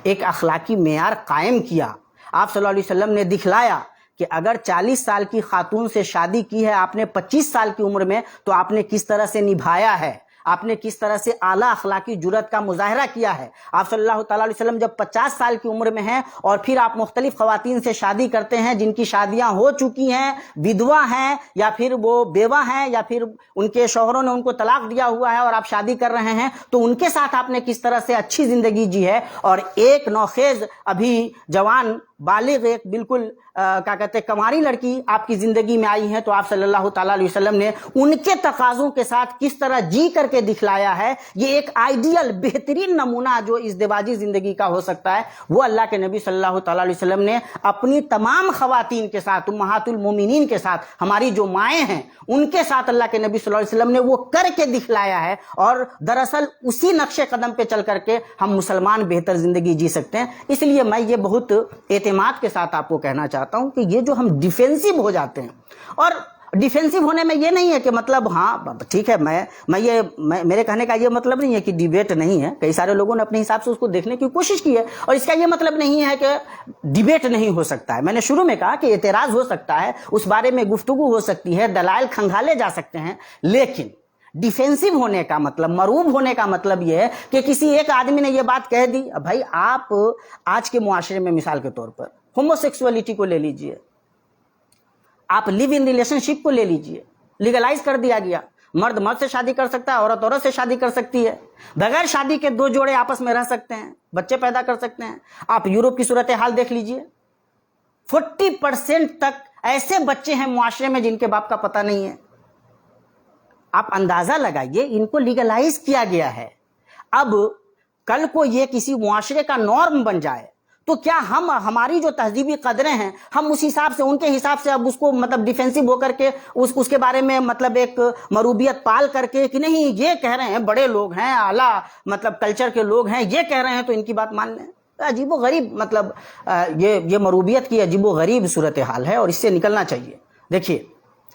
Speaker 1: ایک اخلاقی معیار قائم کیا۔ آپ صلی اللہ علیہ وسلم نے دکھلایا کہ اگر 40 سال کی خاتون سے شادی کی ہے آپ نے 25 سال کی عمر میں، تو آپ نے کس طرح سے نبھایا ہے، آپ نے کس طرح سے اعلیٰ اخلاقی جرأت کا مظاہرہ کیا ہے۔ آپ صلی اللہ تعالیٰ علیہ وسلم جب 50 سال کی عمر میں ہیں اور پھر آپ مختلف خواتین سے شادی کرتے ہیں جن کی شادیاں ہو چکی ہیں، ودوا ہیں، یا پھر وہ بیوہ ہیں، یا پھر ان کے شوہروں نے ان کو طلاق دیا ہوا ہے اور آپ شادی کر رہے ہیں، تو ان کے ساتھ آپ نے کس طرح سے اچھی زندگی جی ہے۔ اور ایک نوخیز ابھی جوان بالغ ایک بالکل کیا کہتے ہیں کنواری لڑکی آپ کی زندگی میں آئی ہیں، تو آپ صلی اللہ تعالیٰ علیہ وسلم نے ان کے تقاضوں کے ساتھ کس طرح جی کر کے دکھلایا ہے۔ یہ ایک آئیڈیل بہترین نمونہ جو ازدواجی زندگی کا ہو سکتا ہے، وہ اللہ کے نبی صلی اللہ تعالیٰ علیہ وسلم نے اپنی تمام خواتین کے ساتھ، امہات المومنین کے ساتھ، ہماری جو مائیں ہیں ان کے ساتھ اللہ کے نبی صلی اللہ علیہ وسلم نے وہ کر کے دکھلایا ہے۔ اور دراصل اسی نقش قدم پہ چل کر کے ہم مسلمان بہتر زندگی جی سکتے ہیں۔ اس لیے میں یہ بہت اعتماد کے ساتھ آپ کو کہنا چاہتا ہوں کہ یہ جو ہم ڈیفینسو ہو جاتے ہیں، اور ڈیفینسو ہونے میں یہ نہیں ہے کہ ہاں ٹھیک ہے، میرے کہنے کا یہ مطلب نہیں ہے کہ ڈیبیٹ نہیں ہے۔ کئی سارے لوگوں نے اپنے حساب سے اس کو دیکھنے کی کوشش کی ہے، اور اس کا یہ مطلب نہیں ہے کہ ڈیبیٹ نہیں ہو سکتا ہے۔ میں نے شروع میں کہا کہ اعتراض ہو سکتا ہے، اس بارے میں گفتگو ہو سکتی ہے، دلائل کھنگالے جا سکتے ہیں، لیکن ڈیفینسو ہونے کا مطلب، مرعوب ہونے کا مطلب یہ ہے کہ کسی ایک آدمی نے یہ بات کہہ دی۔ بھائی آپ آج کے معاشرے میں مثال کے طور پر ہومو سیکسولیٹی کو لے لیجئے، آپ لیو ان ریلیشن شپ کو لے لیجئے، لیگلائز کر دیا گیا۔ مرد مرد سے شادی کر سکتا ہے، عورت عورت سے شادی کر سکتی ہے، بغیر شادی کے 2 جوڑے آپس میں رہ سکتے ہیں، بچے پیدا کر سکتے ہیں۔ آپ یورپ کی صورتحال دیکھ لیجئے، 40% تک ایسے بچے ہیں معاشرے میں جن کے باپ کا پتہ نہیں ہے۔ آپ اندازہ لگائیے، ان کو لیگلائز کیا گیا ہے۔ اب کل کو یہ کسی معاشرے کا نارم بن جائے تو کیا ہماری جو تہذیبی قدریں ہیں، ہم اس حساب سے، ان کے حساب سے اب اس کو ڈیفینسو ہو کر کے اس کے بارے میں ایک مروبیت پال کر کے کہ نہیں یہ کہہ رہے ہیں، بڑے لوگ ہیں، اعلیٰ کلچر کے لوگ ہیں، یہ کہہ رہے ہیں تو ان کی بات مان لیں؟ عجیب و غریب یہ مروبیت کی عجیب و غریب صورتحال ہے، اور اس سے نکلنا چاہیے۔ دیکھیے،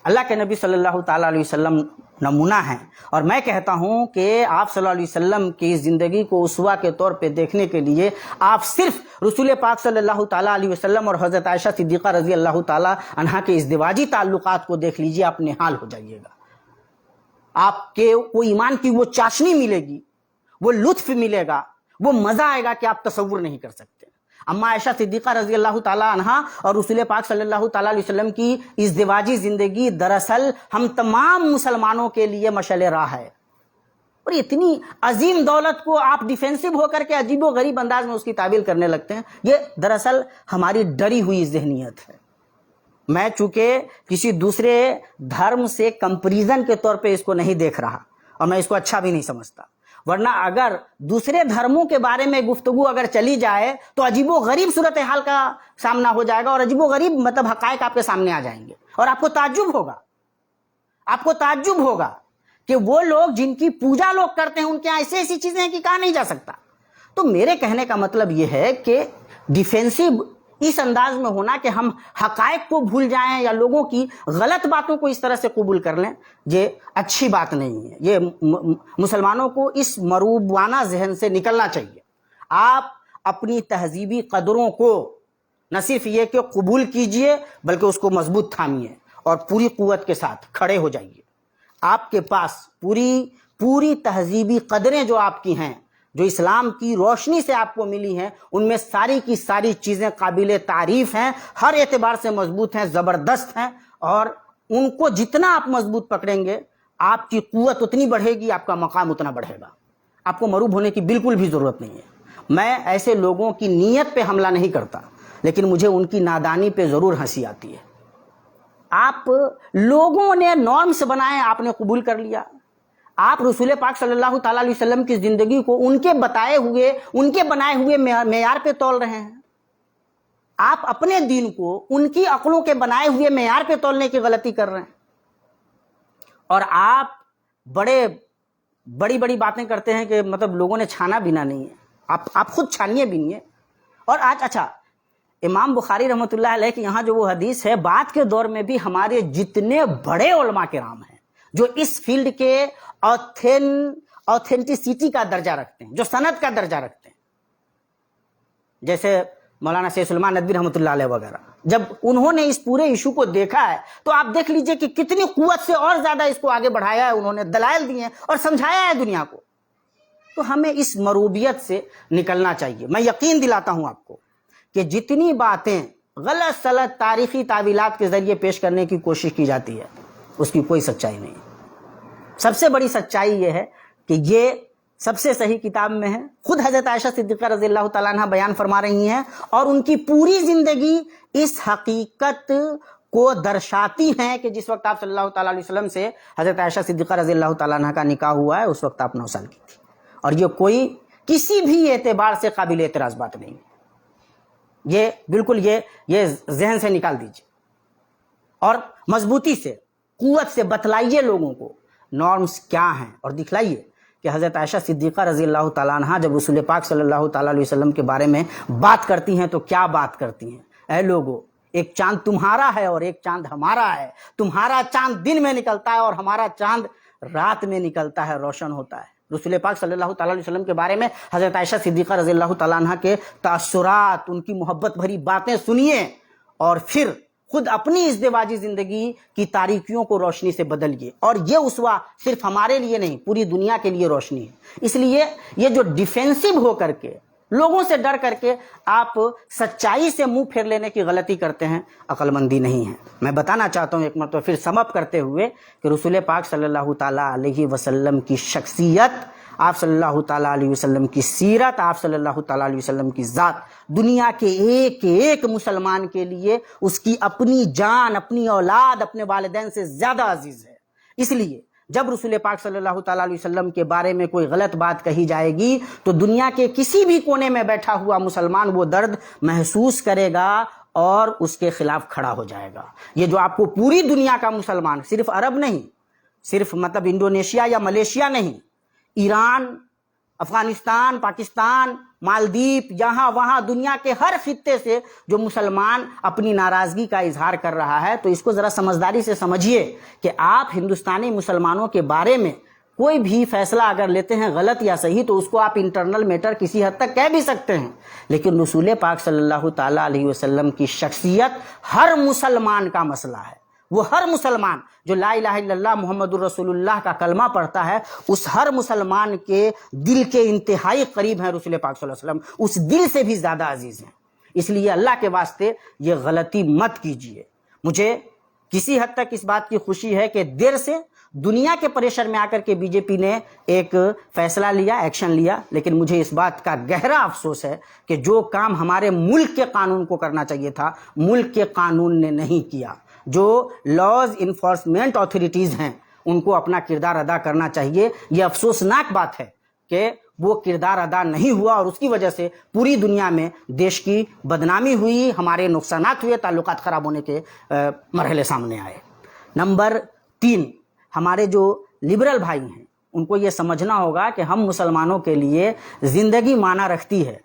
Speaker 1: اللہ کے نبی صلی اللہ تعالیٰ علیہ وسلم نمونہ ہیں، اور میں کہتا ہوں کہ آپ صلی اللہ علیہ وسلم کی زندگی کو اسوہ کے طور پہ دیکھنے کے لیے آپ صرف رسول پاک صلی اللہ تعالیٰ علیہ وسلم اور حضرت عائشہ صدیقہ رضی اللہ تعالیٰ عنہا کے ازدواجی تعلقات کو دیکھ لیجئے، آپ نہال ہو جائیے گا۔ آپ کے وہ ایمان کی وہ چاشنی ملے گی، وہ لطف ملے گا، وہ مزہ آئے گا کہ آپ تصور نہیں کر سکتے۔ اما عائشہ صدیقہ رضی اللہ تعالیٰ عنہا اور رسول پاک صلی اللہ تعالیٰ علیہ وسلم کی ازدواجی زندگی دراصل ہم تمام مسلمانوں کے لیے مشعل راہ ہے، اور اتنی عظیم دولت کو آپ ڈیفینسو ہو کر کے عجیب و غریب انداز میں اس کی تعبیر کرنے لگتے ہیں۔ یہ دراصل ہماری ڈری ہوئی ذہنیت ہے۔ میں چونکہ کسی دوسرے دھرم سے کمپیریزن کے طور پہ اس کو نہیں دیکھ رہا، اور میں اس کو اچھا بھی نہیں سمجھتا، ورنہ اگر دوسرے دھرموں کے بارے میں گفتگو اگر چلی جائے تو عجیب و غریب صورتحال کا سامنا ہو جائے گا، اور عجیب و غریب مطلب حقائق آپ کے سامنے آ جائیں گے، اور آپ کو تعجب ہوگا کہ وہ لوگ جن کی پوجا لوگ کرتے ہیں ان کے یہاں ایسی چیزیں ہیں کہ کہا نہیں جا سکتا۔ تو میرے کہنے کا مطلب یہ ہے کہ ڈیفینسو اس انداز میں ہونا کہ ہم حقائق کو بھول جائیں یا لوگوں کی غلط باتوں کو اس طرح سے قبول کر لیں، یہ اچھی بات نہیں ہے۔ یہ مسلمانوں کو اس مروبانہ ذہن سے نکلنا چاہیے۔ آپ اپنی تہذیبی قدروں کو نہ صرف یہ کہ قبول کیجئے بلکہ اس کو مضبوط تھامیے اور پوری قوت کے ساتھ کھڑے ہو جائیے۔ آپ کے پاس پوری تہذیبی قدریں جو آپ کی ہیں، جو اسلام کی روشنی سے آپ کو ملی ہیں، ان میں ساری کی ساری چیزیں قابل تعریف ہیں، ہر اعتبار سے مضبوط ہیں، زبردست ہیں، اور ان کو جتنا آپ مضبوط پکڑیں گے آپ کی قوت اتنی بڑھے گی، آپ کا مقام اتنا بڑھے گا۔ آپ کو مروب ہونے کی بالکل بھی ضرورت نہیں ہے۔ میں ایسے لوگوں کی نیت پہ حملہ نہیں کرتا، لیکن مجھے ان کی نادانی پہ ضرور ہنسی آتی ہے۔ آپ لوگوں نے نارمز بنائے، آپ نے قبول کر لیا۔ آپ رسول پاک صلی اللہ تعالیٰ علیہ وسلم کی زندگی کو ان کے بتائے ہوئے، ان کے بنائے ہوئے معیار پہ تول رہے ہیں۔ آپ اپنے دین کو ان کی عقلوں کے بنائے ہوئے معیار پہ تولنے کی غلطی کر رہے ہیں، اور آپ بڑی باتیں کرتے ہیں کہ مطلب لوگوں نے چھانا بینا نہیں ہے، آپ خود چھانیے بینیے۔ اور آج اچھا، امام بخاری رحمۃ اللہ علیہ کے یہاں جو وہ حدیث ہے، بعد کے دور میں بھی ہمارے جتنے بڑے علماء کرام ہیں جو اس فیلڈ کے آتھینٹسٹی کا درجہ رکھتے ہیں، جو سند کا درجہ رکھتے ہیں، جیسے مولانا سید سلیمان ندوی رحمۃ اللہ علیہ وغیرہ، جب انہوں نے اس پورے ایشو کو دیکھا ہے تو آپ دیکھ لیجئے کہ کتنی قوت سے اور زیادہ اس کو آگے بڑھایا ہے، انہوں نے دلائل دیے ہیں اور سمجھایا ہے دنیا کو۔ تو ہمیں اس مروبیت سے نکلنا چاہیے۔ میں یقین دلاتا ہوں آپ کو کہ جتنی باتیں غلط سلط تاریخی تعویلات کے ذریعے پیش کرنے کی کوشش کی جاتی ہے، اس کی کوئی سچائی نہیں۔ سب سے بڑی سچائی یہ ہے کہ یہ سب سے صحیح کتاب میں ہے، خود حضرت عائشہ صدیقہ رضی اللہ تعالیٰ عنہ بیان فرما رہی ہیں، اور ان کی پوری زندگی اس حقیقت کو درشاتی ہیں کہ جس وقت آپ صلی اللہ تعالیٰ علیہ وسلم سے حضرت عائشہ صدیقہ رضی اللہ تعالیٰ عنہ کا نکاح ہوا ہے، اس وقت آپ 9 سال کی تھی، اور یہ کوئی کسی بھی اعتبار سے قابل اعتراض بات نہیں۔ یہ بالکل یہ ذہن سے نکال دیجیے، اور مضبوطی سے، قوت سے بتلائیے لوگوں کو نارمز کیا ہیں، اور دکھلائیے کہ حضرت عائشہ صدیقہ رضی اللہ تعالیٰ عنہ جب رسول پاک صلی اللہ تعالیٰ علیہ وسلم کے بارے میں بات کرتی ہیں تو کیا بات کرتی ہیں۔ اے لوگو، ایک چاند تمہارا ہے اور ایک چاند ہمارا ہے، تمہارا چاند دن میں نکلتا ہے اور ہمارا چاند رات میں نکلتا ہے، روشن ہوتا ہے۔ رسول پاک صلی اللہ تعالیٰ علیہ وسلم کے بارے میں حضرت عائشہ صدیقہ رضی اللہ تعالیٰ عنہ کے تاثرات، ان کی محبت بھری باتیں سنیے، اور پھر خود اپنی ازدواجی زندگی کی تاریکیوں کو روشنی سے بدلیے۔ اور یہ اسوہ صرف ہمارے لیے نہیں، پوری دنیا کے لیے روشنی ہے۔ اس لیے یہ جو ڈیفینسو ہو کر کے، لوگوں سے ڈر کر کے آپ سچائی سے منہ پھیر لینے کی غلطی کرتے ہیں، عقل مندی نہیں ہے۔ میں بتانا چاہتا ہوں ایک مرتبہ پھر سم اپ کرتے ہوئے کہ رسول پاک صلی اللہ تعالیٰ علیہ وسلم کی شخصیت، آپ صلی اللہ تعالیٰ علیہ وسلم کی سیرت، آپ صلی اللہ تعالیٰ علیہ وسلم کی ذات دنیا کے ایک مسلمان کے لیے اس کی اپنی جان، اپنی اولاد، اپنے والدین سے زیادہ عزیز ہے۔ اس لیے جب رسول پاک صلی اللہ تعالیٰ علیہ وسلم کے بارے میں کوئی غلط بات کہی جائے گی تو دنیا کے کسی بھی کونے میں بیٹھا ہوا مسلمان وہ درد محسوس کرے گا اور اس کے خلاف کھڑا ہو جائے گا۔ یہ جو آپ کو پوری دنیا کا مسلمان، صرف عرب نہیں، صرف مطلب انڈونیشیا یا ملیشیا نہیں، ایران، افغانستان، پاکستان، مالدیپ، یہاں وہاں دنیا کے ہر خطے سے جو مسلمان اپنی ناراضگی کا اظہار کر رہا ہے، تو اس کو ذرا سمجھداری سے سمجھیے کہ آپ ہندوستانی مسلمانوں کے بارے میں کوئی بھی فیصلہ اگر لیتے ہیں غلط یا صحیح تو اس کو آپ انٹرنل میٹر کسی حد تک کہہ بھی سکتے ہیں، لیکن رسول پاک صلی اللہ تعالیٰ علیہ وسلم کی شخصیت ہر مسلمان کا مسئلہ ہے۔ وہ ہر مسلمان جو لا الہ الا اللہ محمد الرسول اللہ کا کلمہ پڑھتا ہے، اس ہر مسلمان کے دل کے انتہائی قریب ہیں رسول پاک صلی اللہ علیہ وسلم، اس دل سے بھی زیادہ عزیز ہیں۔ اس لیے اللہ کے واسطے یہ غلطی مت کیجیے۔ مجھے کسی حد تک اس بات کی خوشی ہے کہ دیر سے دنیا کے پریشر میں آ کر کے بی جے پی نے ایک فیصلہ لیا، ایکشن لیا، لیکن مجھے اس بات کا گہرا افسوس ہے کہ جو کام ہمارے ملک کے قانون کو کرنا چاہیے تھا، ملک کے قانون نے نہیں کیا۔ جو لاز انفورسمنٹ اتھارٹیز ہیں ان کو اپنا کردار ادا کرنا چاہیے۔ یہ افسوسناک بات ہے کہ وہ کردار ادا نہیں ہوا اور اس کی وجہ سے پوری دنیا میں دیش کی بدنامی ہوئی، ہمارے نقصانات ہوئے، تعلقات خراب ہونے کے مرحلے سامنے آئے۔ نمبر 3، ہمارے جو لبرل بھائی ہیں ان کو یہ سمجھنا ہوگا کہ ہم مسلمانوں کے لیے زندگی معنی رکھتی ہے،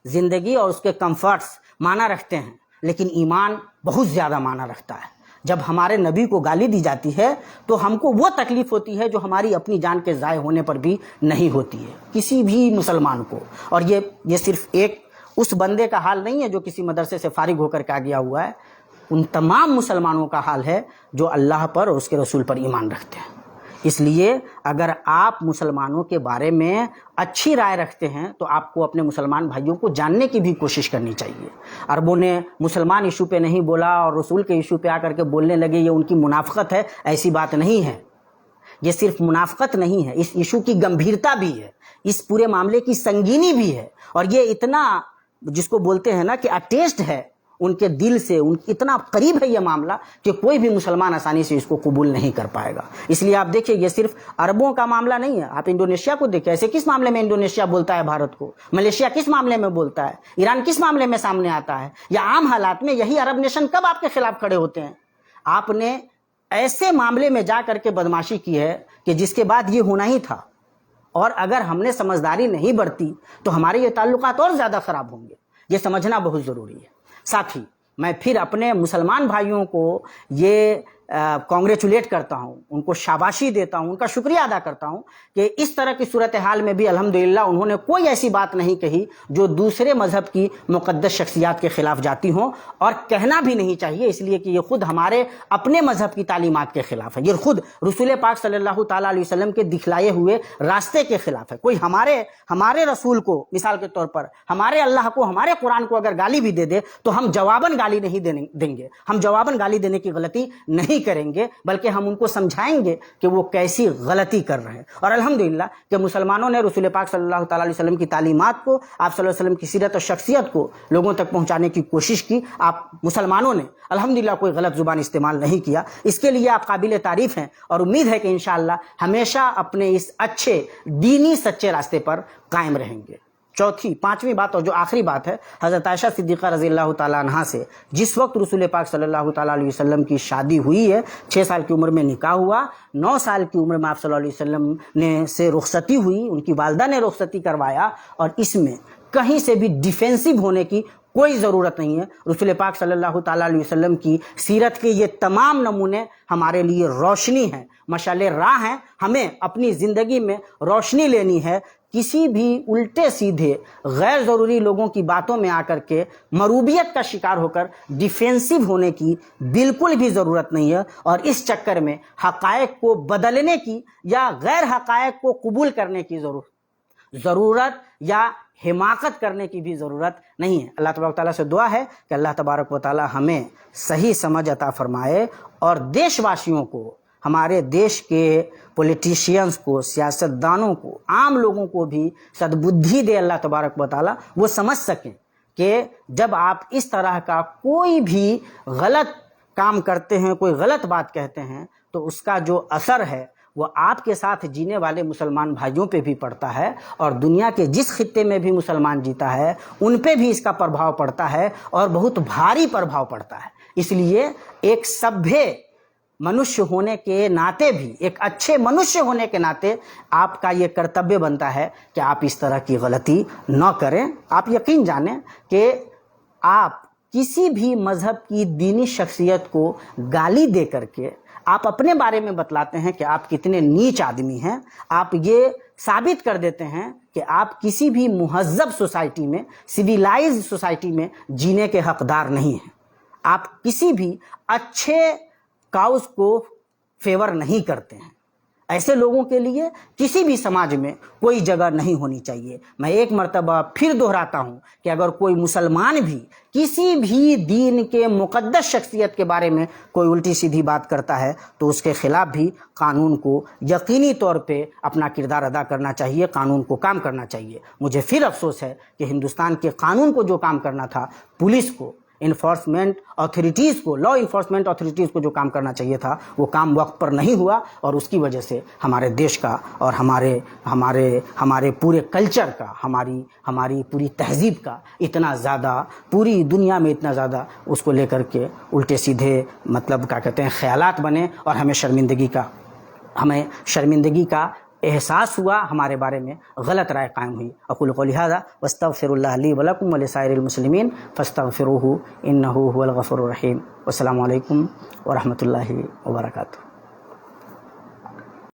Speaker 1: زندگی اور اس کے کمفرٹس معنی رکھتے ہیں، لیکن ایمان بہت زیادہ معنی رکھتا ہے۔ جب ہمارے نبی کو گالی دی جاتی ہے تو ہم کو وہ تکلیف ہوتی ہے جو ہماری اپنی جان کے ضائع ہونے پر بھی نہیں ہوتی ہے، کسی بھی مسلمان کو۔ اور یہ صرف ایک اس بندے کا حال نہیں ہے جو کسی مدرسے سے فارغ ہو کر کے آ گیا ہوا ہے، ان تمام مسلمانوں کا حال ہے جو اللہ پر اور اس کے رسول پر ایمان رکھتے ہیں۔ اس لیے اگر آپ مسلمانوں کے بارے میں اچھی رائے رکھتے ہیں تو آپ کو اپنے مسلمان بھائیوں کو جاننے کی بھی کوشش کرنی چاہیے۔ عربوں نے مسلمان ایشو پہ نہیں بولا اور رسول کے ایشو پہ آ کر کے بولنے لگے یہ ان کی منافقت ہے، ایسی بات نہیں ہے۔ یہ صرف منافقت نہیں ہے، اس ایشو کی گمبھیرتا بھی ہے، اس پورے معاملے کی سنگینی بھی ہے، اور یہ اتنا جس کو بولتے ہیں نا کہ اٹیچڈ ہے ان کے دل سے، اتنا قریب ہے یہ معاملہ کہ کوئی بھی مسلمان آسانی سے اس کو قبول نہیں کر پائے گا۔ اس لیے آپ دیکھیں یہ صرف عربوں کا معاملہ نہیں ہے، آپ انڈونیشیا کو دیکھیں، ایسے کس معاملے میں انڈونیشیا بولتا ہے بھارت کو، ملیشیا کس معاملے میں بولتا ہے، ایران کس معاملے میں سامنے آتا ہے، یا عام حالات میں یہی عرب نیشن کب آپ کے خلاف کھڑے ہوتے ہیں؟ آپ نے ایسے معاملے میں جا کر کے بدماشی کی ہے کہ جس کے بعد یہ ہونا ہی تھا، اور اگر ہم نے سمجھداری نہیں برتی تو ہمارے یہ تعلقات اور زیادہ خراب ہوں گے۔ یہ سمجھنا بہت ضروری ہے۔ ساتھی، میں پھر اپنے مسلمان بھائیوں کو یہ کانگریچولیٹ کرتا ہوں، ان کو شاباشی دیتا ہوں، ان کا شکریہ ادا کرتا ہوں کہ اس طرح کی صورتحال میں بھی الحمدللہ انہوں نے کوئی ایسی بات نہیں کہی جو دوسرے مذہب کی مقدس شخصیات کے خلاف جاتی ہوں، اور کہنا بھی نہیں چاہیے، اس لیے کہ یہ خود ہمارے اپنے مذہب کی تعلیمات کے خلاف ہے، یہ خود رسول پاک صلی اللہ تعالیٰ علیہ وسلم کے دکھلائے ہوئے راستے کے خلاف ہے۔ کوئی ہمارے رسول کو، مثال کے طور پر ہمارے اللہ کو، ہمارے قرآن کو اگر گالی بھی دے دے تو ہم جواباً گالی نہیں دیں گے، ہم جواباً گالی دینے کی غلطی نہیں کریں گے، بلکہ ہم ان کو سمجھائیں گے کہ وہ کیسی غلطی کر رہے ہیں۔ اور الحمدللہ کہ مسلمانوں نے رسول پاک صلی اللہ تعالیٰ علیہ وسلم کی تعلیمات کو، آپ صلی اللہ علیہ وسلم کی سیرت اور شخصیت کو لوگوں تک پہنچانے کی کوشش کی۔ آپ مسلمانوں نے الحمدللہ کوئی غلط زبان استعمال نہیں کیا، اس کے لیے آپ قابل تعریف ہیں، اور امید ہے کہ انشاءاللہ ہمیشہ اپنے اس اچھے دینی سچے راستے پر قائم رہیں گے۔ پانچویں بات اور جو آخری بات ہے، حضرت عائشہ صدیقہ رضی اللہ تعالیٰ عنہا سے جس وقت رسول پاک صلی اللہ تعالیٰ علیہ وسلم کی شادی ہوئی ہے، 6 سال کی عمر میں نکاح ہوا، 9 سال کی عمر میں آپ صلی اللہ علیہ وسلم نے سے رخصتی ہوئی، ان کی والدہ نے رخصتی کروایا، اور اس میں کہیں سے بھی ڈیفینسو ہونے کی کوئی ضرورت نہیں ہے۔ رسول پاک صلی اللہ تعالیٰ علیہ وسلم کی سیرت کے یہ تمام نمونے ہمارے لیے روشنی ہیں، مشعل راہ ہیں، ہمیں اپنی زندگی میں روشنی لینی ہے۔ کسی بھی الٹے سیدھے غیر ضروری لوگوں کی باتوں میں آ کر کے مروبیت کا شکار ہو کر ڈیفینسو ہونے کی بالکل بھی ضرورت نہیں ہے، اور اس چکر میں حقائق کو بدلنے کی یا غیر حقائق کو قبول کرنے کی ضرورت یا حماقت کرنے کی بھی ضرورت نہیں ہے۔ اللہ تبارک و تعالیٰ سے دعا ہے کہ اللہ تبارک و تعالیٰ ہمیں صحیح سمجھ عطا فرمائے، اور دیش واسیوں کو، ہمارے دیش کے پولیٹیشینز کو، سیاستدانوں کو، عام لوگوں کو بھی سدبدھی دے اللہ تبارک و تعالیٰ، وہ سمجھ سکیں کہ جب آپ اس طرح کا کوئی بھی غلط کام کرتے ہیں، کوئی غلط بات کہتے ہیں، تو اس کا جو اثر ہے وہ آپ کے ساتھ جینے والے مسلمان بھائیوں پہ بھی پڑتا ہے، اور دنیا کے جس خطے میں بھی مسلمان جیتا ہے ان پہ بھی اس کا پربھاؤ پڑتا ہے، اور بہت بھاری پربھاؤ پڑتا ہے۔ اس لیے ایک سبھے منشیہ ہونے کے ناطے بھی، ایک اچھے منشیہ ہونے کے ناطے آپ کا یہ کرتویہ بنتا ہے کہ آپ اس طرح کی غلطی نہ کریں۔ آپ یقین جانیں کہ آپ کسی بھی مذہب کی دینی شخصیت کو گالی دے کر کے آپ اپنے بارے میں بتلاتے ہیں کہ آپ کتنے نیچ آدمی ہیں، آپ یہ ثابت کر دیتے ہیں کہ آپ کسی بھی مہذب سوسائٹی میں، سویلائز سوسائٹی میں جینے کے حقدار نہیں ہیں، آپ کسی بھی اچھے کاؤز کو فیور نہیں کرتے ہیں۔ ایسے لوگوں کے لیے کسی بھی سماج میں کوئی جگہ نہیں ہونی چاہیے۔ میں ایک مرتبہ پھر دہراتا ہوں کہ اگر کوئی مسلمان بھی کسی بھی دین کے مقدس شخصیت کے بارے میں کوئی الٹی سیدھی بات کرتا ہے تو اس کے خلاف بھی قانون کو یقینی طور پہ اپنا کردار ادا کرنا چاہیے، قانون کو کام کرنا چاہیے۔ مجھے پھر افسوس ہے کہ ہندوستان کے قانون کو جو کام کرنا تھا، پولیس کو انفورسمنٹ اتھارٹیز کو، لا انفورسمنٹ اتھارٹیز کو جو کام کرنا چاہیے تھا وہ کام وقت پر نہیں ہوا، اور اس کی وجہ سے ہمارے دیش کا اور ہمارے پورے کلچر کا، ہماری پوری تہذیب کا اتنا زیادہ، پوری دنیا میں اتنا زیادہ اس کو لے کر کے الٹے سیدھے مطلب کیا کہتے ہیں خیالات بنے، اور ہمیں شرمندگی کا احساس ہوا، ہمارے بارے میں غلط رائے قائم ہوئی۔ اقول قولی ھذا واستغفر اللہ لی ولکم ولسائر المسلمین فاستغفروہ انہ ھو الغفور الرحیم۔ والسلام علیکم ورحمۃ اللہ وبرکاتہ۔